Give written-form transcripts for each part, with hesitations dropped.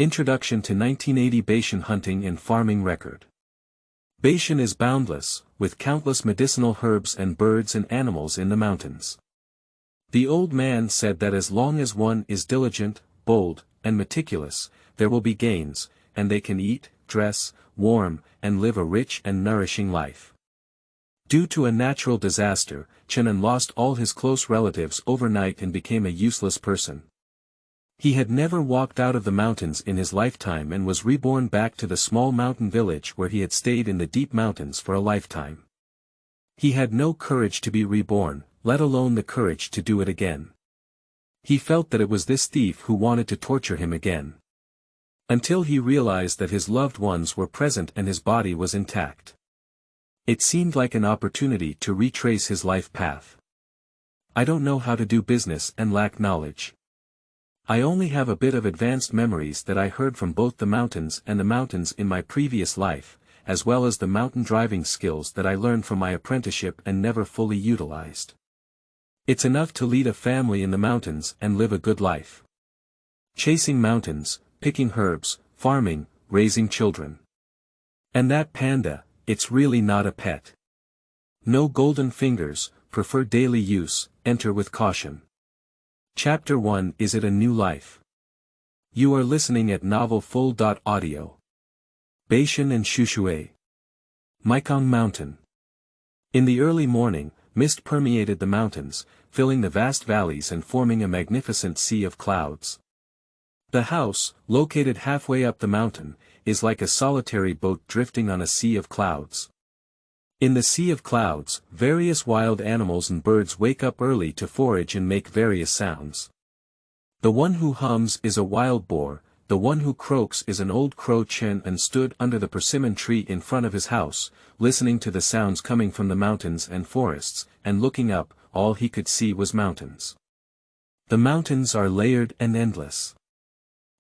Introduction to 1980 Bashan Hunting and Farming Record. Bashan is boundless, with countless medicinal herbs and birds and animals in the mountains. The old man said that as long as one is diligent, bold, and meticulous, there will be gains, and they can eat, dress, warm, and live a rich and nourishing life. Due to a natural disaster, Chen An lost all his close relatives overnight and became a useless person. He had never walked out of the mountains in his lifetime and was reborn back to the small mountain village where he had stayed in the deep mountains for a lifetime. He had no courage to be reborn, let alone the courage to do it again. He felt that it was this thief who wanted to torture him again. Until he realized that his loved ones were present and his body was intact. It seemed like an opportunity to retrace his life path. I don't know how to do business and lack knowledge. I only have a bit of advanced memories that I heard from both the mountains and the mountains in my previous life, as well as the mountain driving skills that I learned from my apprenticeship and never fully utilized. It's enough to lead a family in the mountains and live a good life. Chasing mountains, picking herbs, farming, raising children. And that panda, it's really not a pet. No golden fingers, prefer daily use, enter with caution. Chapter 1 Is It a New Life? You are listening at novel.Audio. Bashan and Shushui. Mekong Mountain. In the early morning, mist permeated the mountains, filling the vast valleys and forming a magnificent sea of clouds. The house, located halfway up the mountain, is like a solitary boat drifting on a sea of clouds. In the sea of clouds, various wild animals and birds wake up early to forage and make various sounds. The one who hums is a wild boar, the one who croaks is an old crow. Chen An stood under the persimmon tree in front of his house, listening to the sounds coming from the mountains and forests, and looking up, all he could see was mountains. The mountains are layered and endless.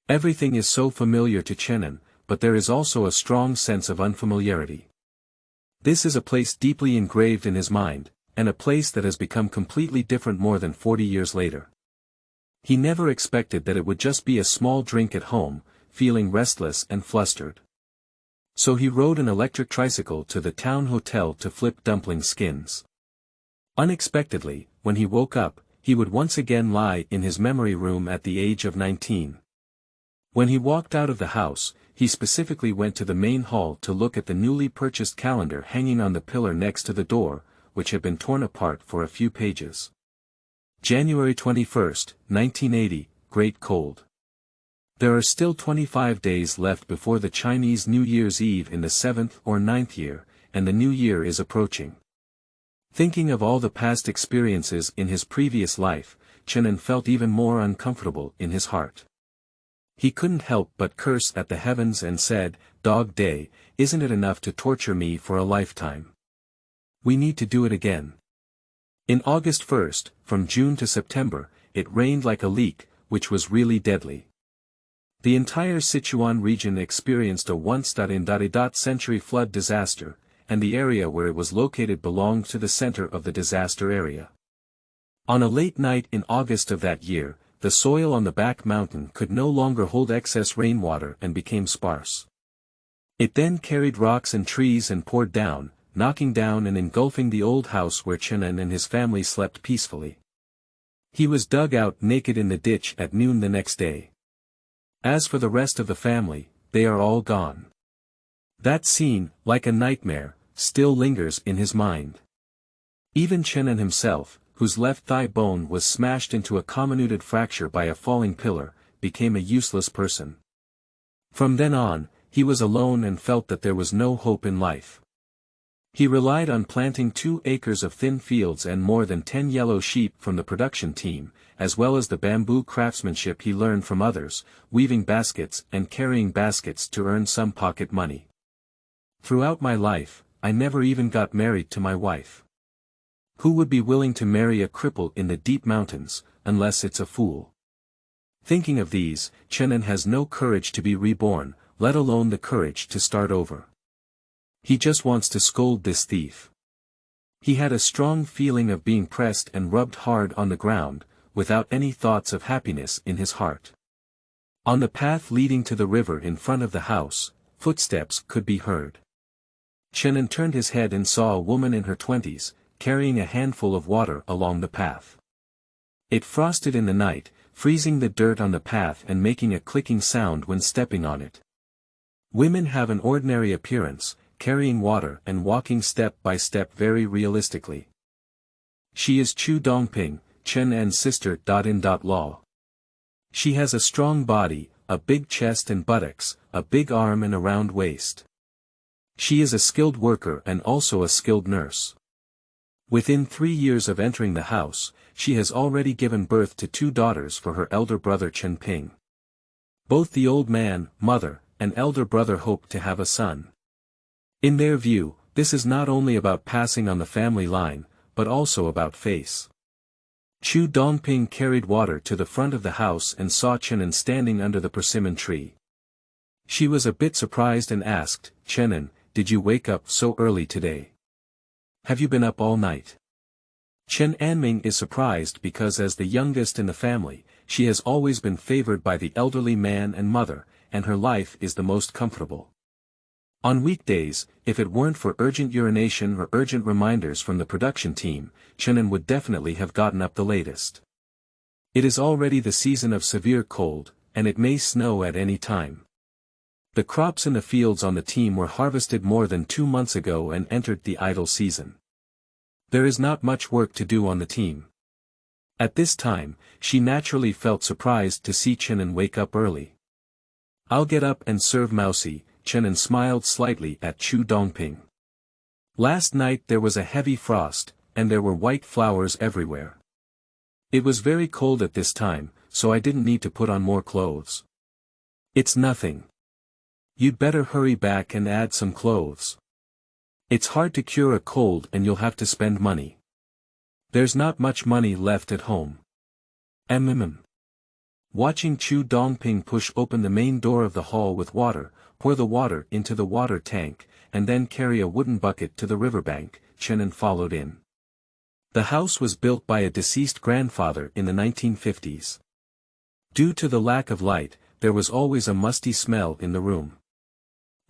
Everything is so familiar to Chen An, but there is also a strong sense of unfamiliarity. This is a place deeply engraved in his mind, and a place that has become completely different more than 40 years later. He never expected that it would just be a small drink at home, feeling restless and flustered. So he rode an electric tricycle to the town hotel to flip dumpling skins. Unexpectedly, when he woke up, he would once again lie in his memory room at the age of 19. When he walked out of the house, he specifically went to the main hall to look at the newly purchased calendar hanging on the pillar next to the door, which had been torn apart for a few pages. January 21, 1980, Great Cold. There are still 25 days left before the Chinese New Year's Eve in the 7th or 9th year, and the new year is approaching. Thinking of all the past experiences in his previous life, Chen An felt even more uncomfortable in his heart. He couldn't help but curse at the heavens and said, "Dog day, isn't it enough to torture me for a lifetime? We need to do it again." In August 1st, from June to September, it rained like a leek, which was really deadly. The entire Sichuan region experienced a once-in-a-century flood disaster, and the area where it was located belonged to the center of the disaster area. On a late night in August of that year, the soil on the back mountain could no longer hold excess rainwater and became sparse. It then carried rocks and trees and poured down, knocking down and engulfing the old house where Chen An and his family slept peacefully. He was dug out naked in the ditch at noon the next day. As for the rest of the family, they are all gone. That scene, like a nightmare, still lingers in his mind. Even Chen An himself, whose left thigh bone was smashed into a comminuted fracture by a falling pillar, became a useless person. From then on, he was alone and felt that there was no hope in life. He relied on planting 2 acres of thin fields and more than 10 yellow sheep from the production team, as well as the bamboo craftsmanship he learned from others, weaving baskets and carrying baskets to earn some pocket money. Throughout my life, I never even got married to my wife. Who would be willing to marry a cripple in the deep mountains, unless it's a fool? Thinking of these, Chen An has no courage to be reborn, let alone the courage to start over. He just wants to scold this thief. He had a strong feeling of being pressed and rubbed hard on the ground, without any thoughts of happiness in his heart. On the path leading to the river in front of the house, footsteps could be heard. Chen An turned his head and saw a woman in her 20s, carrying a handful of water along the path. It frosted in the night, freezing the dirt on the path and making a clicking sound when stepping on it. Women have an ordinary appearance, carrying water and walking step by step very realistically. She is Chu Dongping, Chen An's sister.In.Law. She has a strong body, a big chest and buttocks, a big arm and a round waist. She is a skilled worker and also a skilled nurse. Within 3 years of entering the house, she has already given birth to 2 daughters for her elder brother Chen Ping. Both the old man, mother, and elder brother hope to have a son. In their view, this is not only about passing on the family line, but also about face. Chu Dongping carried water to the front of the house and saw Chen An standing under the persimmon tree. She was a bit surprised and asked, "Chen An, did you wake up so early today? Have you been up all night?" Chen Anming is surprised because as the youngest in the family, she has always been favored by the elderly man and mother, and her life is the most comfortable. On weekdays, if it weren't for urgent urination or urgent reminders from the production team, Chen An would definitely have gotten up the latest. It is already the season of severe cold, and it may snow at any time. The crops in the fields on the team were harvested more than 2 months ago and entered the idle season. There is not much work to do on the team. At this time, she naturally felt surprised to see Chen An wake up early. "I'll get up and serve Mousy," Chen An smiled slightly at Chu Dongping. "Last night there was a heavy frost, and there were white flowers everywhere. It was very cold at this time, so I didn't need to put on more clothes." "It's nothing. You'd better hurry back and add some clothes. It's hard to cure a cold and you'll have to spend money. There's not much money left at home." Watching Chu Dongping push open the main door of the hall with water, pour the water into the water tank, and then carry a wooden bucket to the riverbank, Chen An followed in. The house was built by a deceased grandfather in the 1950s. Due to the lack of light, there was always a musty smell in the room.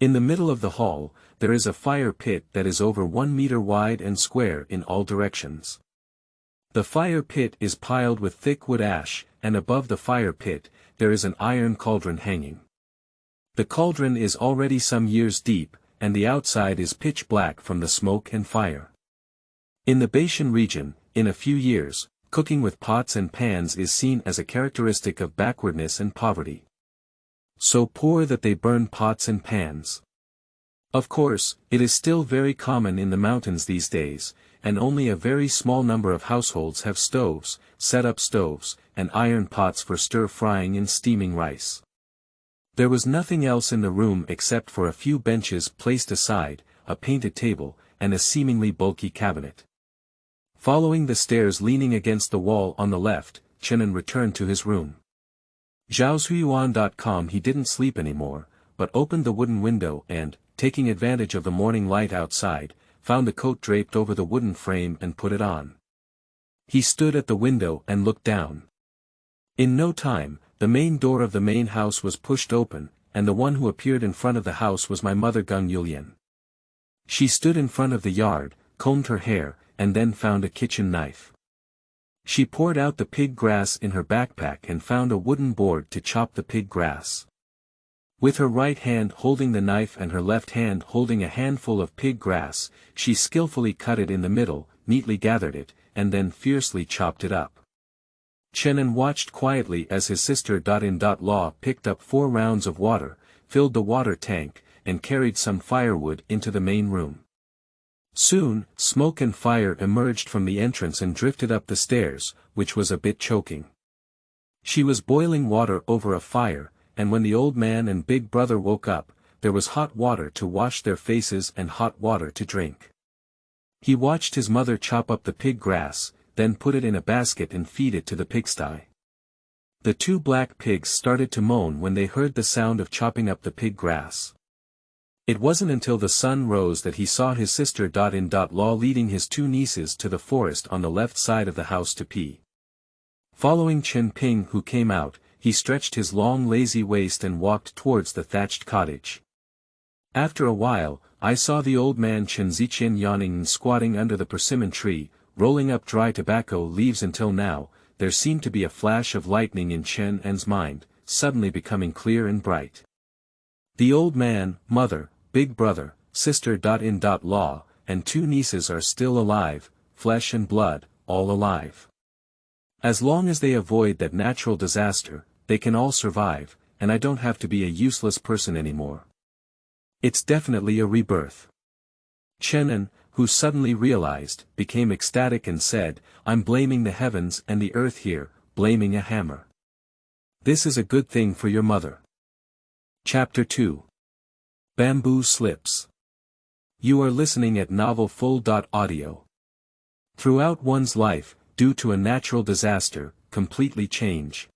In the middle of the hall, there is a fire pit that is over 1 meter wide and square in all directions. The fire pit is piled with thick wood ash, and above the fire pit, there is an iron cauldron hanging. The cauldron is already some years deep, and the outside is pitch black from the smoke and fire. In the Bashan region, in a few years, cooking with pots and pans is seen as a characteristic of backwardness and poverty. So poor that they burn pots and pans. Of course, it is still very common in the mountains these days, and only a very small number of households have stoves, set-up stoves, and iron pots for stir-frying and steaming rice. There was nothing else in the room except for a few benches placed aside, a painted table, and a seemingly bulky cabinet. Following the stairs leaning against the wall on the left, Chen An returned to his room. Zhaozuiyuan.com. He didn't sleep anymore, but opened the wooden window and, taking advantage of the morning light outside, found the coat draped over the wooden frame and put it on. He stood at the window and looked down. In no time, the main door of the main house was pushed open, and the one who appeared in front of the house was my mother Gung Yulian. She stood in front of the yard, combed her hair, and then found a kitchen knife. She poured out the pig grass in her backpack and found a wooden board to chop the pig grass. With her right hand holding the knife and her left hand holding a handful of pig grass, she skillfully cut it in the middle, neatly gathered it, and then fiercely chopped it up. Chen An watched quietly as his sister.In.Law picked up 4 rounds of water, filled the water tank, and carried some firewood into the main room. Soon, smoke and fire emerged from the entrance and drifted up the stairs, which was a bit choking. She was boiling water over a fire, and when the old man and big brother woke up, there was hot water to wash their faces and hot water to drink. He watched his mother chop up the pig grass, then put it in a basket and feed it to the pigsty. The 2 black pigs started to moan when they heard the sound of chopping up the pig grass. It wasn't until the sun rose that he saw his sister.In.Law leading his 2 nieces to the forest on the left side of the house to pee. Following Chen Ping, who came out, he stretched his long lazy waist and walked towards the thatched cottage. After a while, I saw the old man Chen An yawning and squatting under the persimmon tree, rolling up dry tobacco leaves. Until now, there seemed to be a flash of lightning in Chen An's mind, suddenly becoming clear and bright. The old man, mother, big brother, sister-in-law, and 2 nieces are still alive, flesh and blood, all alive. As long as they avoid that natural disaster, they can all survive, and I don't have to be a useless person anymore. It's definitely a rebirth. Chen An, who suddenly realized, became ecstatic and said, "I'm blaming the heavens and the earth here, blaming a hammer. This is a good thing for your mother." Chapter 2. Bamboo Slips. You are listening at Novel Full.Audio. Throughout one's life, due to a natural disaster, completely change.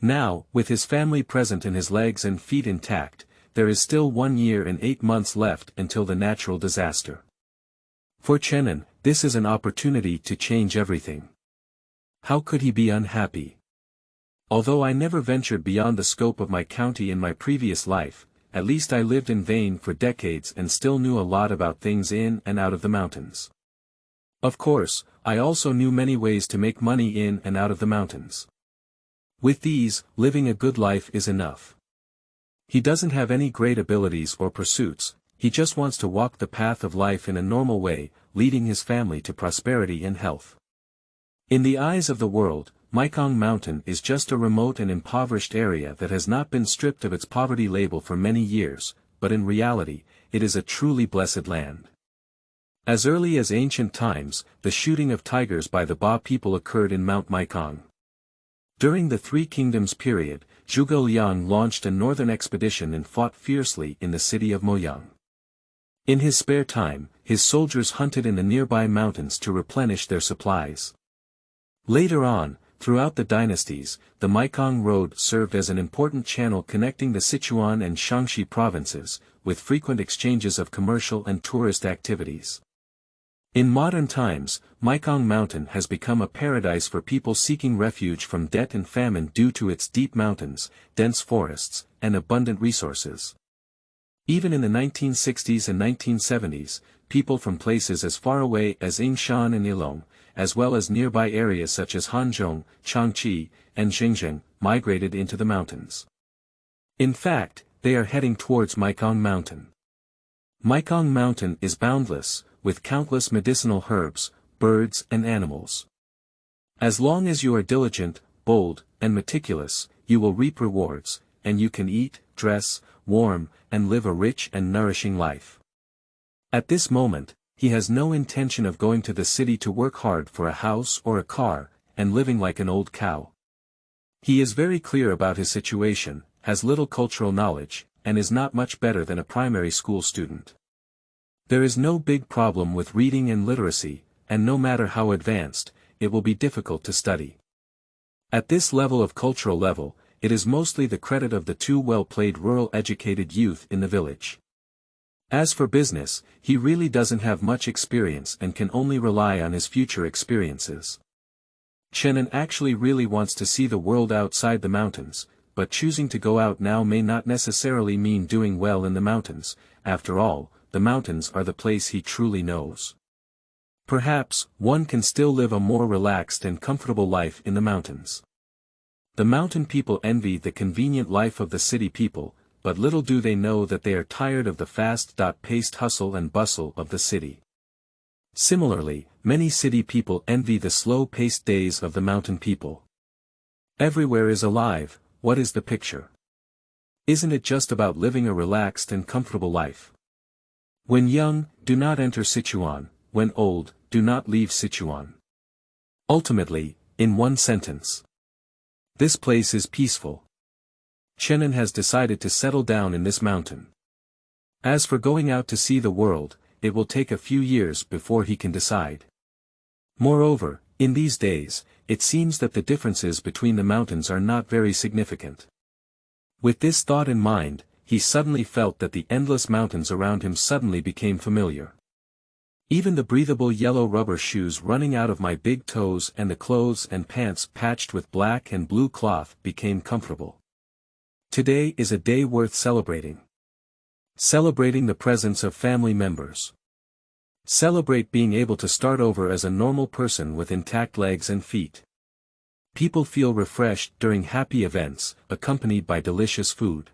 Now, with his family present and his legs and feet intact, there is still 1 year and 8 months left until the natural disaster. For Chen An, this is an opportunity to change everything. How could he be unhappy? Although I never ventured beyond the scope of my county in my previous life, at least I lived in vain for decades and still knew a lot about things in and out of the mountains. Of course, I also knew many ways to make money in and out of the mountains. With these, living a good life is enough. He doesn't have any great abilities or pursuits, he just wants to walk the path of life in a normal way, leading his family to prosperity and health. In the eyes of the world, Mekong Mountain is just a remote and impoverished area that has not been stripped of its poverty label for many years, but in reality, it is a truly blessed land. As early as ancient times, the shooting of tigers by the Ba people occurred in Mount Mekong. During the Three Kingdoms period, Zhuge Liang launched a northern expedition and fought fiercely in the city of Moyang. In his spare time, his soldiers hunted in the nearby mountains to replenish their supplies. Later on, throughout the dynasties, the Mekong Road served as an important channel connecting the Sichuan and Shaanxi provinces, with frequent exchanges of commercial and tourist activities. In modern times, Mekong Mountain has become a paradise for people seeking refuge from debt and famine due to its deep mountains, dense forests, and abundant resources. Even in the 1960s and 1970s, people from places as far away as Yingshan and Ilong, as well as nearby areas such as Hanzhong, Changchi, and Xinjiang, migrated into the mountains. In fact, they are heading towards Mekong Mountain. Mekong Mountain is boundless, with countless medicinal herbs, birds and animals. As long as you are diligent, bold, and meticulous, you will reap rewards, and you can eat, dress, warm, and live a rich and nourishing life. At this moment, he has no intention of going to the city to work hard for a house or a car, and living like an old cow. He is very clear about his situation, has little cultural knowledge, and is not much better than a primary school student. There is no big problem with reading and literacy, and no matter how advanced, it will be difficult to study. At this level of cultural level, it is mostly the credit of the 2 well-played rural educated youth in the village. As for business, he really doesn't have much experience and can only rely on his future experiences. Chen An actually really wants to see the world outside the mountains, but choosing to go out now may not necessarily mean doing well in the mountains. After all, the mountains are the place he truly knows. Perhaps, one can still live a more relaxed and comfortable life in the mountains. The mountain people envy the convenient life of the city people, but little do they know that they are tired of the fast-paced hustle and bustle of the city. Similarly, many city people envy the slow-paced days of the mountain people. Everywhere is alive. What is the picture? Isn't it just about living a relaxed and comfortable life? When young, do not enter Sichuan, when old, do not leave Sichuan. Ultimately, in one sentence, this place is peaceful. Chen An has decided to settle down in this mountain. As for going out to see the world, it will take a few years before he can decide. Moreover, in these days, it seems that the differences between the mountains are not very significant. With this thought in mind, he suddenly felt that the endless mountains around him suddenly became familiar. Even the breathable yellow rubber shoes running out of my big toes and the clothes and pants patched with black and blue cloth became comfortable. Today is a day worth celebrating. Celebrating the presence of family members. Celebrate being able to start over as a normal person with intact legs and feet. People feel refreshed during happy events, accompanied by delicious food.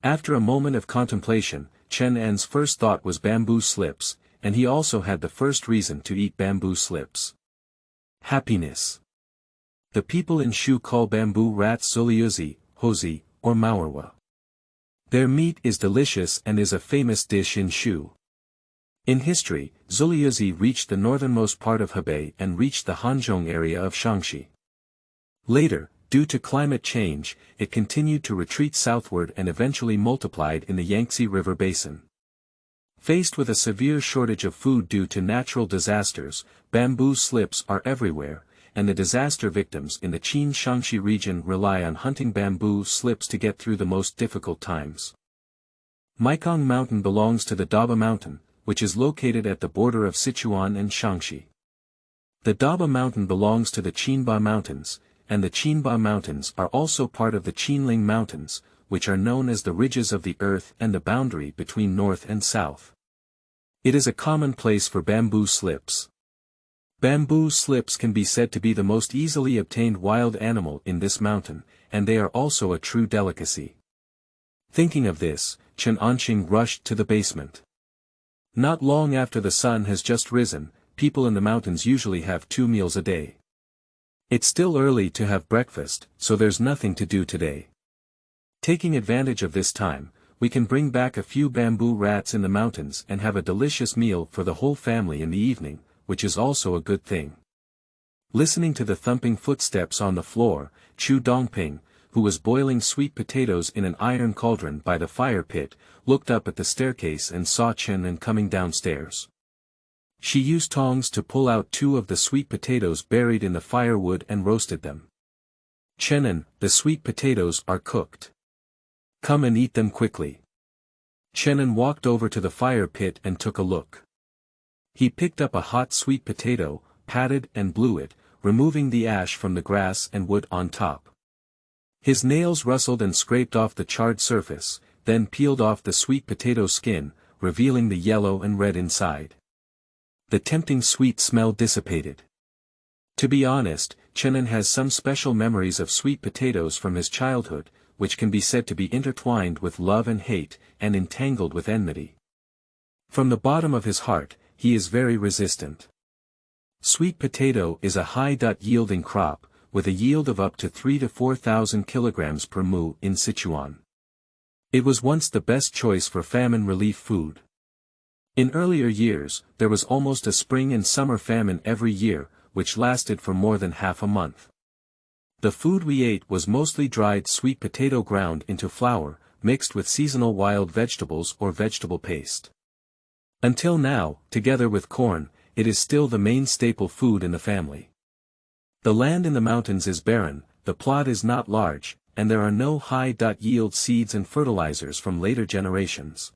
After a moment of contemplation, Chen An's first thought was bamboo slips, and he also had the first reason to eat bamboo slips. Happiness. The people in Shu call bamboo rats Zuliuzi, Hozi, or Maorwa. Their meat is delicious and is a famous dish in Shu. In history, Zuliuzi reached the northernmost part of Hebei and reached the Hanzhong area of Shaanxi. Later, due to climate change, it continued to retreat southward and eventually multiplied in the Yangtze River basin. Faced with a severe shortage of food due to natural disasters, bamboo slips are everywhere, and the disaster victims in the Qin-Shaanxi region rely on hunting bamboo slips to get through the most difficult times. Mekong Mountain belongs to the Daba Mountain, which is located at the border of Sichuan and Shaanxi. The Daba Mountain belongs to the Qinba Mountains, and the Qinba Mountains are also part of the Qinling Mountains, which are known as the ridges of the earth and the boundary between north and south. It is a common place for bamboo slips. Bamboo slips can be said to be the most easily obtained wild animal in this mountain, and they are also a true delicacy. Thinking of this, Chen An rushed to the basement. Not long after the sun has just risen, people in the mountains usually have 2 meals a day. It's still early to have breakfast, so there's nothing to do today. Taking advantage of this time, we can bring back a few bamboo rats in the mountains and have a delicious meal for the whole family in the evening, which is also a good thing. Listening to the thumping footsteps on the floor, Chu Dongping, who was boiling sweet potatoes in an iron cauldron by the fire pit, looked up at the staircase and saw Chen An coming downstairs. She used tongs to pull out 2 of the sweet potatoes buried in the firewood and roasted them. Chen An, the sweet potatoes are cooked. Come and eat them quickly. Chen An walked over to the fire pit and took a look. He picked up a hot sweet potato, patted and blew it, removing the ash from the grass and wood on top. His nails rustled and scraped off the charred surface, then peeled off the sweet potato skin, revealing the yellow and red inside. The tempting sweet smell dissipated. To be honest, Chen An has some special memories of sweet potatoes from his childhood, which can be said to be intertwined with love and hate, and entangled with enmity. From the bottom of his heart, he is very resistant. Sweet potato is a high-yielding crop, with a yield of up to 3,000 to 4,000 kilograms per mu in Sichuan. It was once the best choice for famine relief food. In earlier years, there was almost a spring and summer famine every year, which lasted for more than half a month. The food we ate was mostly dried sweet potato ground into flour, mixed with seasonal wild vegetables or vegetable paste. Until now, together with corn, it is still the main staple food in the family. The land in the mountains is barren, the plot is not large, and there are no high-yield seeds and fertilizers from later generations.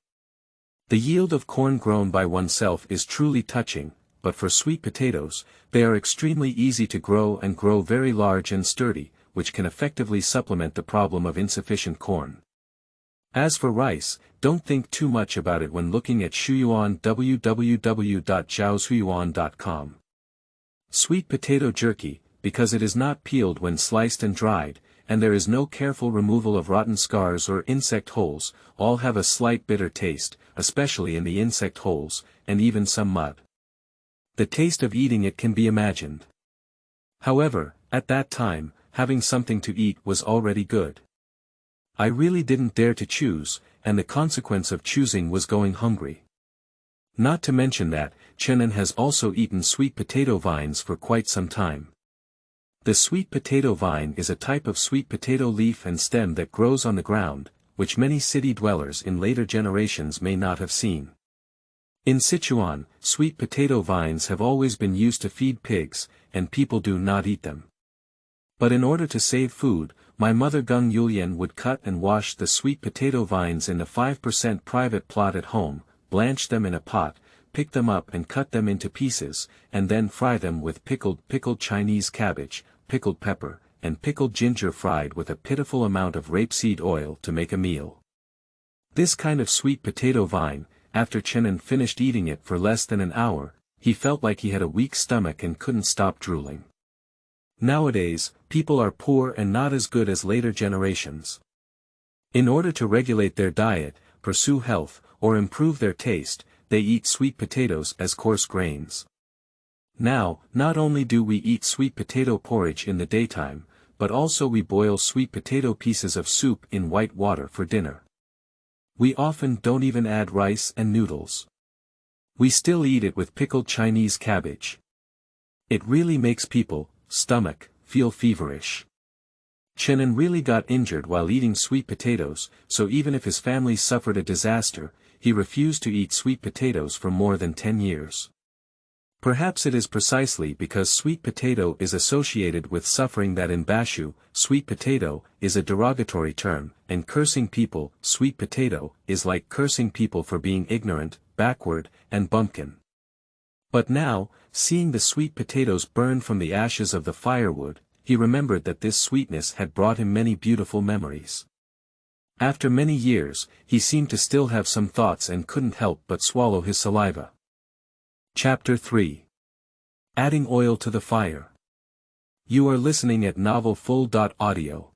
The yield of corn grown by oneself is truly touching, but for sweet potatoes, they are extremely easy to grow and grow very large and sturdy, which can effectively supplement the problem of insufficient corn. As for rice, don't think too much about it when looking at Shuyuan www.zhaoshuyuan.com. Sweet potato jerky, because it is not peeled when sliced and dried, and there is no careful removal of rotten scars or insect holes, all have a slight bitter taste, especially in the insect holes, and even some mud. The taste of eating it can be imagined. However, at that time, having something to eat was already good. I really didn't dare to choose, and the consequence of choosing was going hungry. Not to mention that, Chen An has also eaten sweet potato vines for quite some time. The sweet potato vine is a type of sweet potato leaf and stem that grows on the ground, which many city dwellers in later generations may not have seen. In Sichuan, sweet potato vines have always been used to feed pigs, and people do not eat them. But in order to save food, my mother Gung Yulian would cut and wash the sweet potato vines in a 5% private plot at home, blanch them in a pot, pick them up and cut them into pieces, and then fry them with pickled Chinese cabbage, pickled pepper, and pickled ginger fried with a pitiful amount of rapeseed oil to make a meal. This kind of sweet potato vine, after Chen An finished eating it for less than an hour, he felt like he had a weak stomach and couldn't stop drooling. Nowadays, people are poor and not as good as later generations. In order to regulate their diet, pursue health, or improve their taste, they eat sweet potatoes as coarse grains. Now, not only do we eat sweet potato porridge in the daytime, but also we boil sweet potato pieces of soup in white water for dinner. We often don't even add rice and noodles. We still eat it with pickled Chinese cabbage. It really makes people's stomach feel feverish. Chen An really got injured while eating sweet potatoes, so even if his family suffered a disaster, he refused to eat sweet potatoes for more than 10 years. Perhaps it is precisely because sweet potato is associated with suffering that in Bashan, sweet potato is a derogatory term, and cursing people, sweet potato, is like cursing people for being ignorant, backward, and bumpkin. But now, seeing the sweet potatoes burn from the ashes of the firewood, he remembered that this sweetness had brought him many beautiful memories. After many years, he seemed to still have some thoughts and couldn't help but swallow his saliva. Chapter 3. Adding oil to the fire. You are listening at Novel Full.Audio.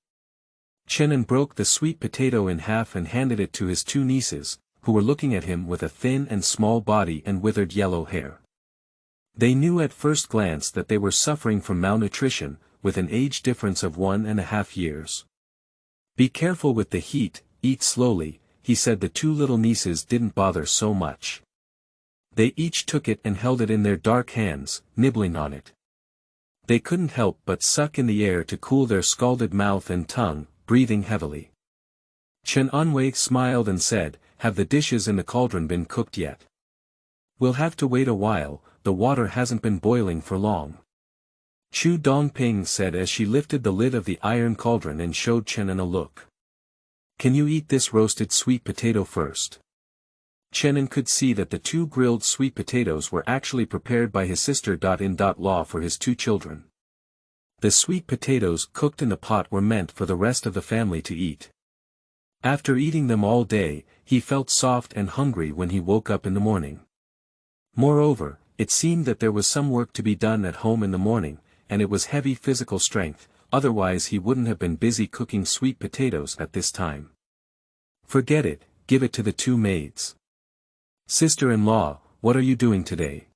Chen An broke the sweet potato in half and handed it to his two nieces, who were looking at him with a thin and small body and withered yellow hair. They knew at first glance that they were suffering from malnutrition, with an age difference of 1.5 years. Be careful with the heat, eat slowly, he said. The two little nieces didn't bother so much. They each took it and held it in their dark hands, nibbling on it. They couldn't help but suck in the air to cool their scalded mouth and tongue, breathing heavily. Chen An smiled and said, "Have the dishes in the cauldron been cooked yet?" "We'll have to wait a while, the water hasn't been boiling for long," Chu Dongping said as she lifted the lid of the iron cauldron and showed Chen An a look. "Can you eat this roasted sweet potato first?" Chen An could see that the two grilled sweet potatoes were actually prepared by his sister-in-law for his two children. The sweet potatoes cooked in the pot were meant for the rest of the family to eat. After eating them all day, he felt soft and hungry when he woke up in the morning. Moreover, it seemed that there was some work to be done at home in the morning, and it was heavy physical strength, otherwise he wouldn't have been busy cooking sweet potatoes at this time. "Forget it, give it to the two maids." "Sister-in-law, what are you doing today?"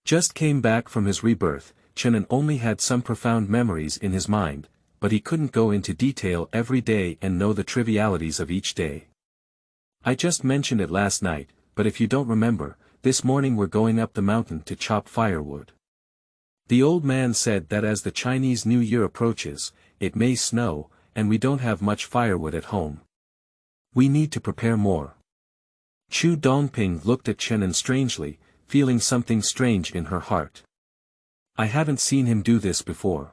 Just came back from his rebirth, Chen An only had some profound memories in his mind, but he couldn't go into detail every day and know the trivialities of each day. "I just mentioned it last night, but if you don't remember, this morning we're going up the mountain to chop firewood." The old man said that as the Chinese New Year approaches, it may snow, and we don't have much firewood at home. We need to prepare more. Chu Dongping looked at Chen An strangely, feeling something strange in her heart. I haven't seen him do this before.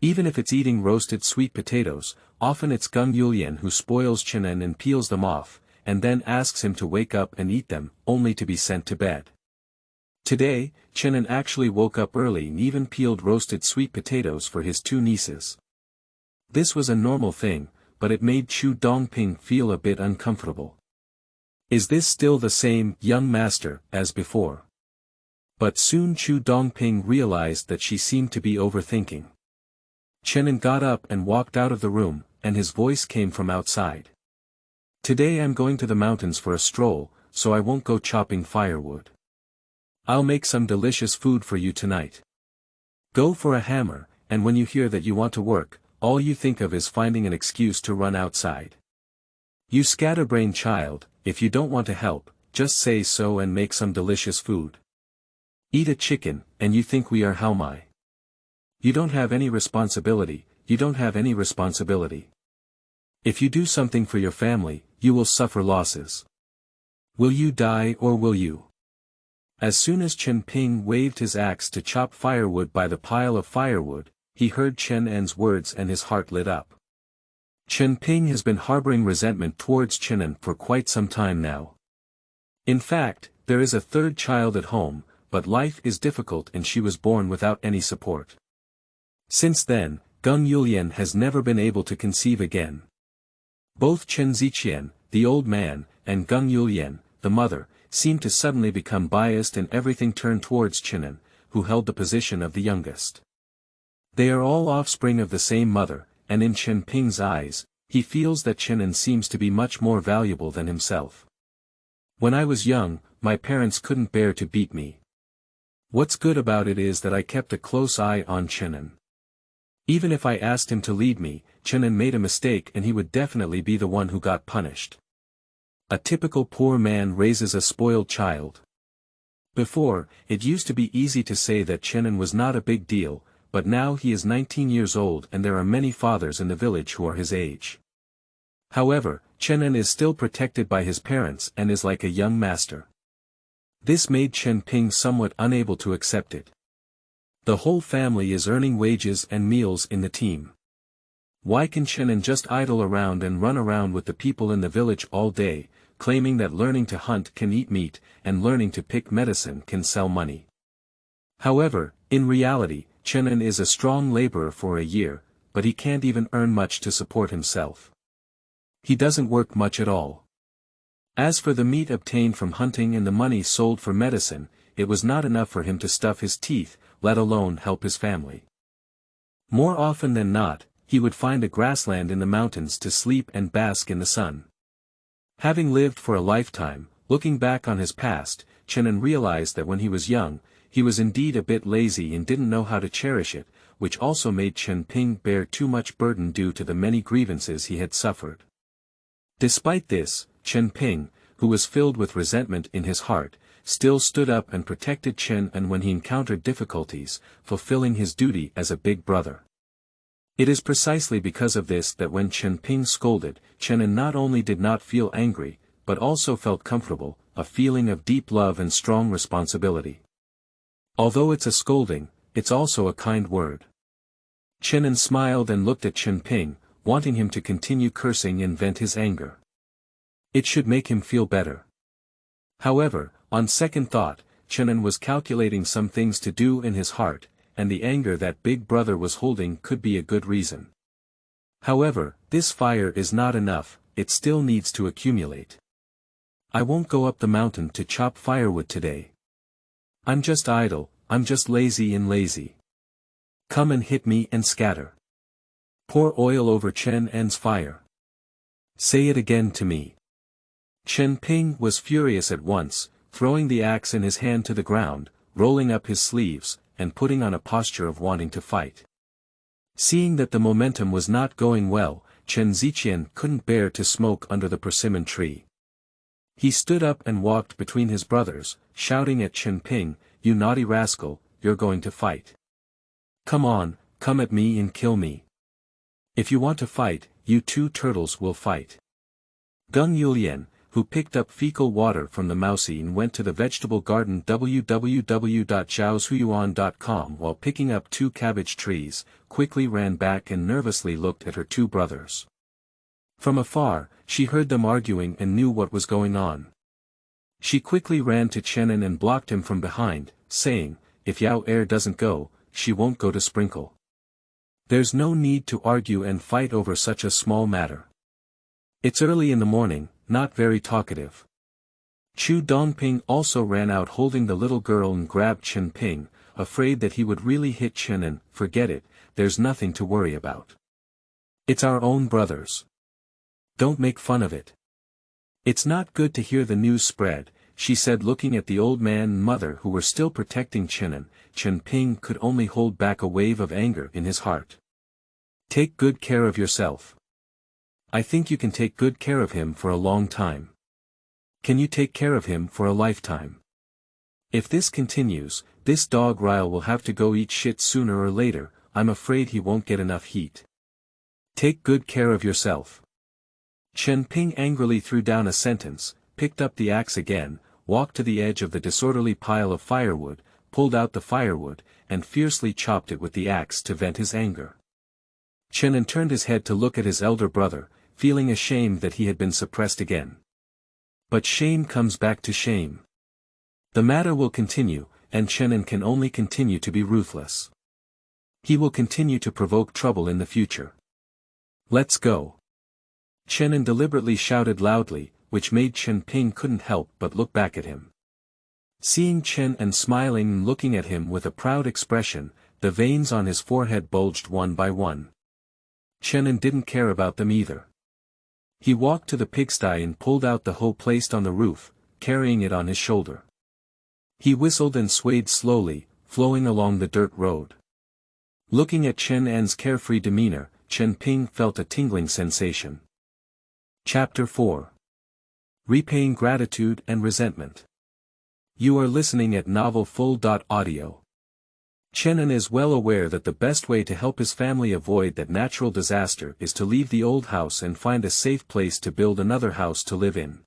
Even if it's eating roasted sweet potatoes, often it's Gung Yulian who spoils Chen An and peels them off, and then asks him to wake up and eat them, only to be sent to bed. Today, Chen An actually woke up early and even peeled roasted sweet potatoes for his two nieces. This was a normal thing, but it made Chu Dongping feel a bit uncomfortable. Is this still the same young master as before? But soon Chu Dongping realized that she seemed to be overthinking. Chen An got up and walked out of the room, and his voice came from outside. "Today I'm going to the mountains for a stroll, so I won't go chopping firewood. I'll make some delicious food for you tonight. Go for a hammer, and when you hear that you want to work, all you think of is finding an excuse to run outside. You scatterbrained child, if you don't want to help, just say so and make some delicious food. Eat a chicken, and you think we are Haomai. You don't have any responsibility, you don't have any responsibility. If you do something for your family, you will suffer losses. Will you die or will you?" As soon as Chen Ping waved his axe to chop firewood by the pile of firewood, he heard Chen An's words and his heart lit up. Chen Ping has been harboring resentment towards Chen An for quite some time now. In fact, there is a third child at home, but life is difficult and she was born without any support. Since then, Gung Yulian has never been able to conceive again. Both Chen Ziqian, the old man, and Gung Yulian, the mother, seemed to suddenly become biased and everything turned towards Chen An, who held the position of the youngest. They are all offspring of the same mother, and in Chen Ping's eyes, he feels that Chen An seems to be much more valuable than himself. When I was young, my parents couldn't bear to beat me. What's good about it is that I kept a close eye on Chen An. Even if I asked him to lead me, Chen An made a mistake and he would definitely be the one who got punished. A typical poor man raises a spoiled child. Before, it used to be easy to say that Chen An was not a big deal, but now he is 19 years old and there are many fathers in the village who are his age. However, Chen An is still protected by his parents and is like a young master. This made Chen Ping somewhat unable to accept it. The whole family is earning wages and meals in the team. Why can Chen An just idle around and run around with the people in the village all day, claiming that learning to hunt can eat meat, and learning to pick medicine can sell money? However, in reality, Chen An is a strong laborer for a year, but he can't even earn much to support himself. He doesn't work much at all. As for the meat obtained from hunting and the money sold for medicine, it was not enough for him to stuff his teeth, let alone help his family. More often than not, he would find a grassland in the mountains to sleep and bask in the sun. Having lived for a lifetime, looking back on his past, Chen An realized that when he was young, he was indeed a bit lazy and didn't know how to cherish it, which also made Chen Ping bear too much burden due to the many grievances he had suffered. Despite this, Chen Ping, who was filled with resentment in his heart, still stood up and protected Chen An when he encountered difficulties, fulfilling his duty as a big brother. It is precisely because of this that when Chen Ping scolded, Chen An not only did not feel angry, but also felt comfortable, a feeling of deep love and strong responsibility. Although it's a scolding, it's also a kind word. Chen An smiled and looked at Chen Ping, wanting him to continue cursing and vent his anger. It should make him feel better. However, on second thought, Chen An was calculating some things to do in his heart, and the anger that big brother was holding could be a good reason. However, this fire is not enough, it still needs to accumulate. I won't go up the mountain to chop firewood today. I'm just idle, I'm just lazy and lazy. Come and hit me and scatter. Pour oil over Chen An's fire. Say it again to me. Chen Ping was furious at once, throwing the axe in his hand to the ground, rolling up his sleeves, and putting on a posture of wanting to fight. Seeing that the momentum was not going well, Chen Ziqian couldn't bear to smoke under the persimmon tree. He stood up and walked between his brothers, shouting at Chen Ping, "You naughty rascal, you're going to fight. Come on, come at me and kill me. If you want to fight, you two turtles will fight." Gung Yulian, who picked up fecal water from the mousey and went to the vegetable garden www.zhaoshuyuan.com while picking up 2 cabbage trees, quickly ran back and nervously looked at her 2 brothers. From afar, she heard them arguing and knew what was going on. She quickly ran to Chen An and blocked him from behind, saying, "If Yao Er doesn't go, she won't go to Sprinkle. There's no need to argue and fight over such a small matter. It's early in the morning, not very talkative." Chu Dongping also ran out holding the little girl and grabbed Chen Ping, afraid that he would really hit Chen An. "Forget it, there's nothing to worry about. It's our own brothers. Don't make fun of it. It's not good to hear the news spread," she said looking at the old man and mother who were still protecting Chen An. Chen Ping could only hold back a wave of anger in his heart. "Take good care of yourself. I think you can take good care of him for a long time. Can you take care of him for a lifetime? If this continues, this dog Ryle will have to go eat shit sooner or later. I'm afraid he won't get enough heat. Take good care of yourself." Chen Ping angrily threw down a sentence, picked up the axe again, walked to the edge of the disorderly pile of firewood, pulled out the firewood, and fiercely chopped it with the axe to vent his anger. Chen An turned his head to look at his elder brother, feeling ashamed that he had been suppressed again. But shame comes back to shame. The matter will continue, and Chen An can only continue to be ruthless. He will continue to provoke trouble in the future. Let's go. Chen An deliberately shouted loudly, which made Chen Ping couldn't help but look back at him. Seeing Chen An smiling and looking at him with a proud expression, the veins on his forehead bulged one by one. Chen An didn't care about them either. He walked to the pigsty and pulled out the hoe placed on the roof, carrying it on his shoulder. He whistled and swayed slowly, flowing along the dirt road. Looking at Chen An's carefree demeanor, Chen Ping felt a tingling sensation. Chapter 4. Repaying Gratitude and Resentment. You are listening at novelfull.audio. Chen An is well aware that the best way to help his family avoid that natural disaster is to leave the old house and find a safe place to build another house to live in.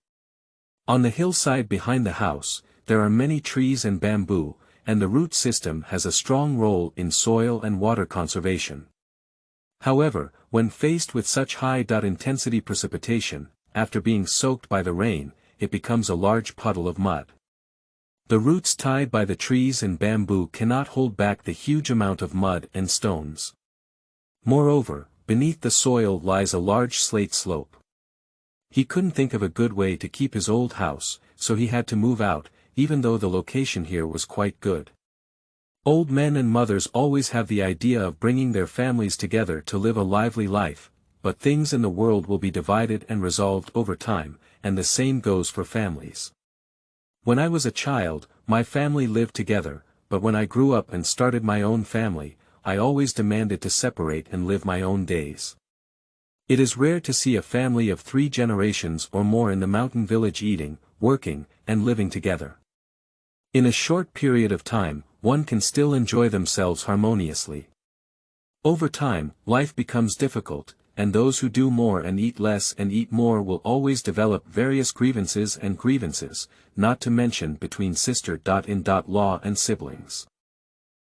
On the hillside behind the house, there are many trees and bamboo, and the root system has a strong role in soil and water conservation. However, when faced with such high-intensity precipitation, after being soaked by the rain, it becomes a large puddle of mud. The roots tied by the trees and bamboo cannot hold back the huge amount of mud and stones. Moreover, beneath the soil lies a large slate slope. He couldn't think of a good way to keep his old house, so he had to move out, even though the location here was quite good. Old men and mothers always have the idea of bringing their families together to live a lively life, but things in the world will be divided and resolved over time, and the same goes for families. When I was a child, my family lived together, but when I grew up and started my own family, I always demanded to separate and live my own days. It is rare to see a family of 3 generations or more in the mountain village eating, working, and living together. In a short period of time, one can still enjoy themselves harmoniously. Over time, life becomes difficult, and those who do more and eat less and eat more will always develop various grievances, not to mention between sister-in-law and siblings.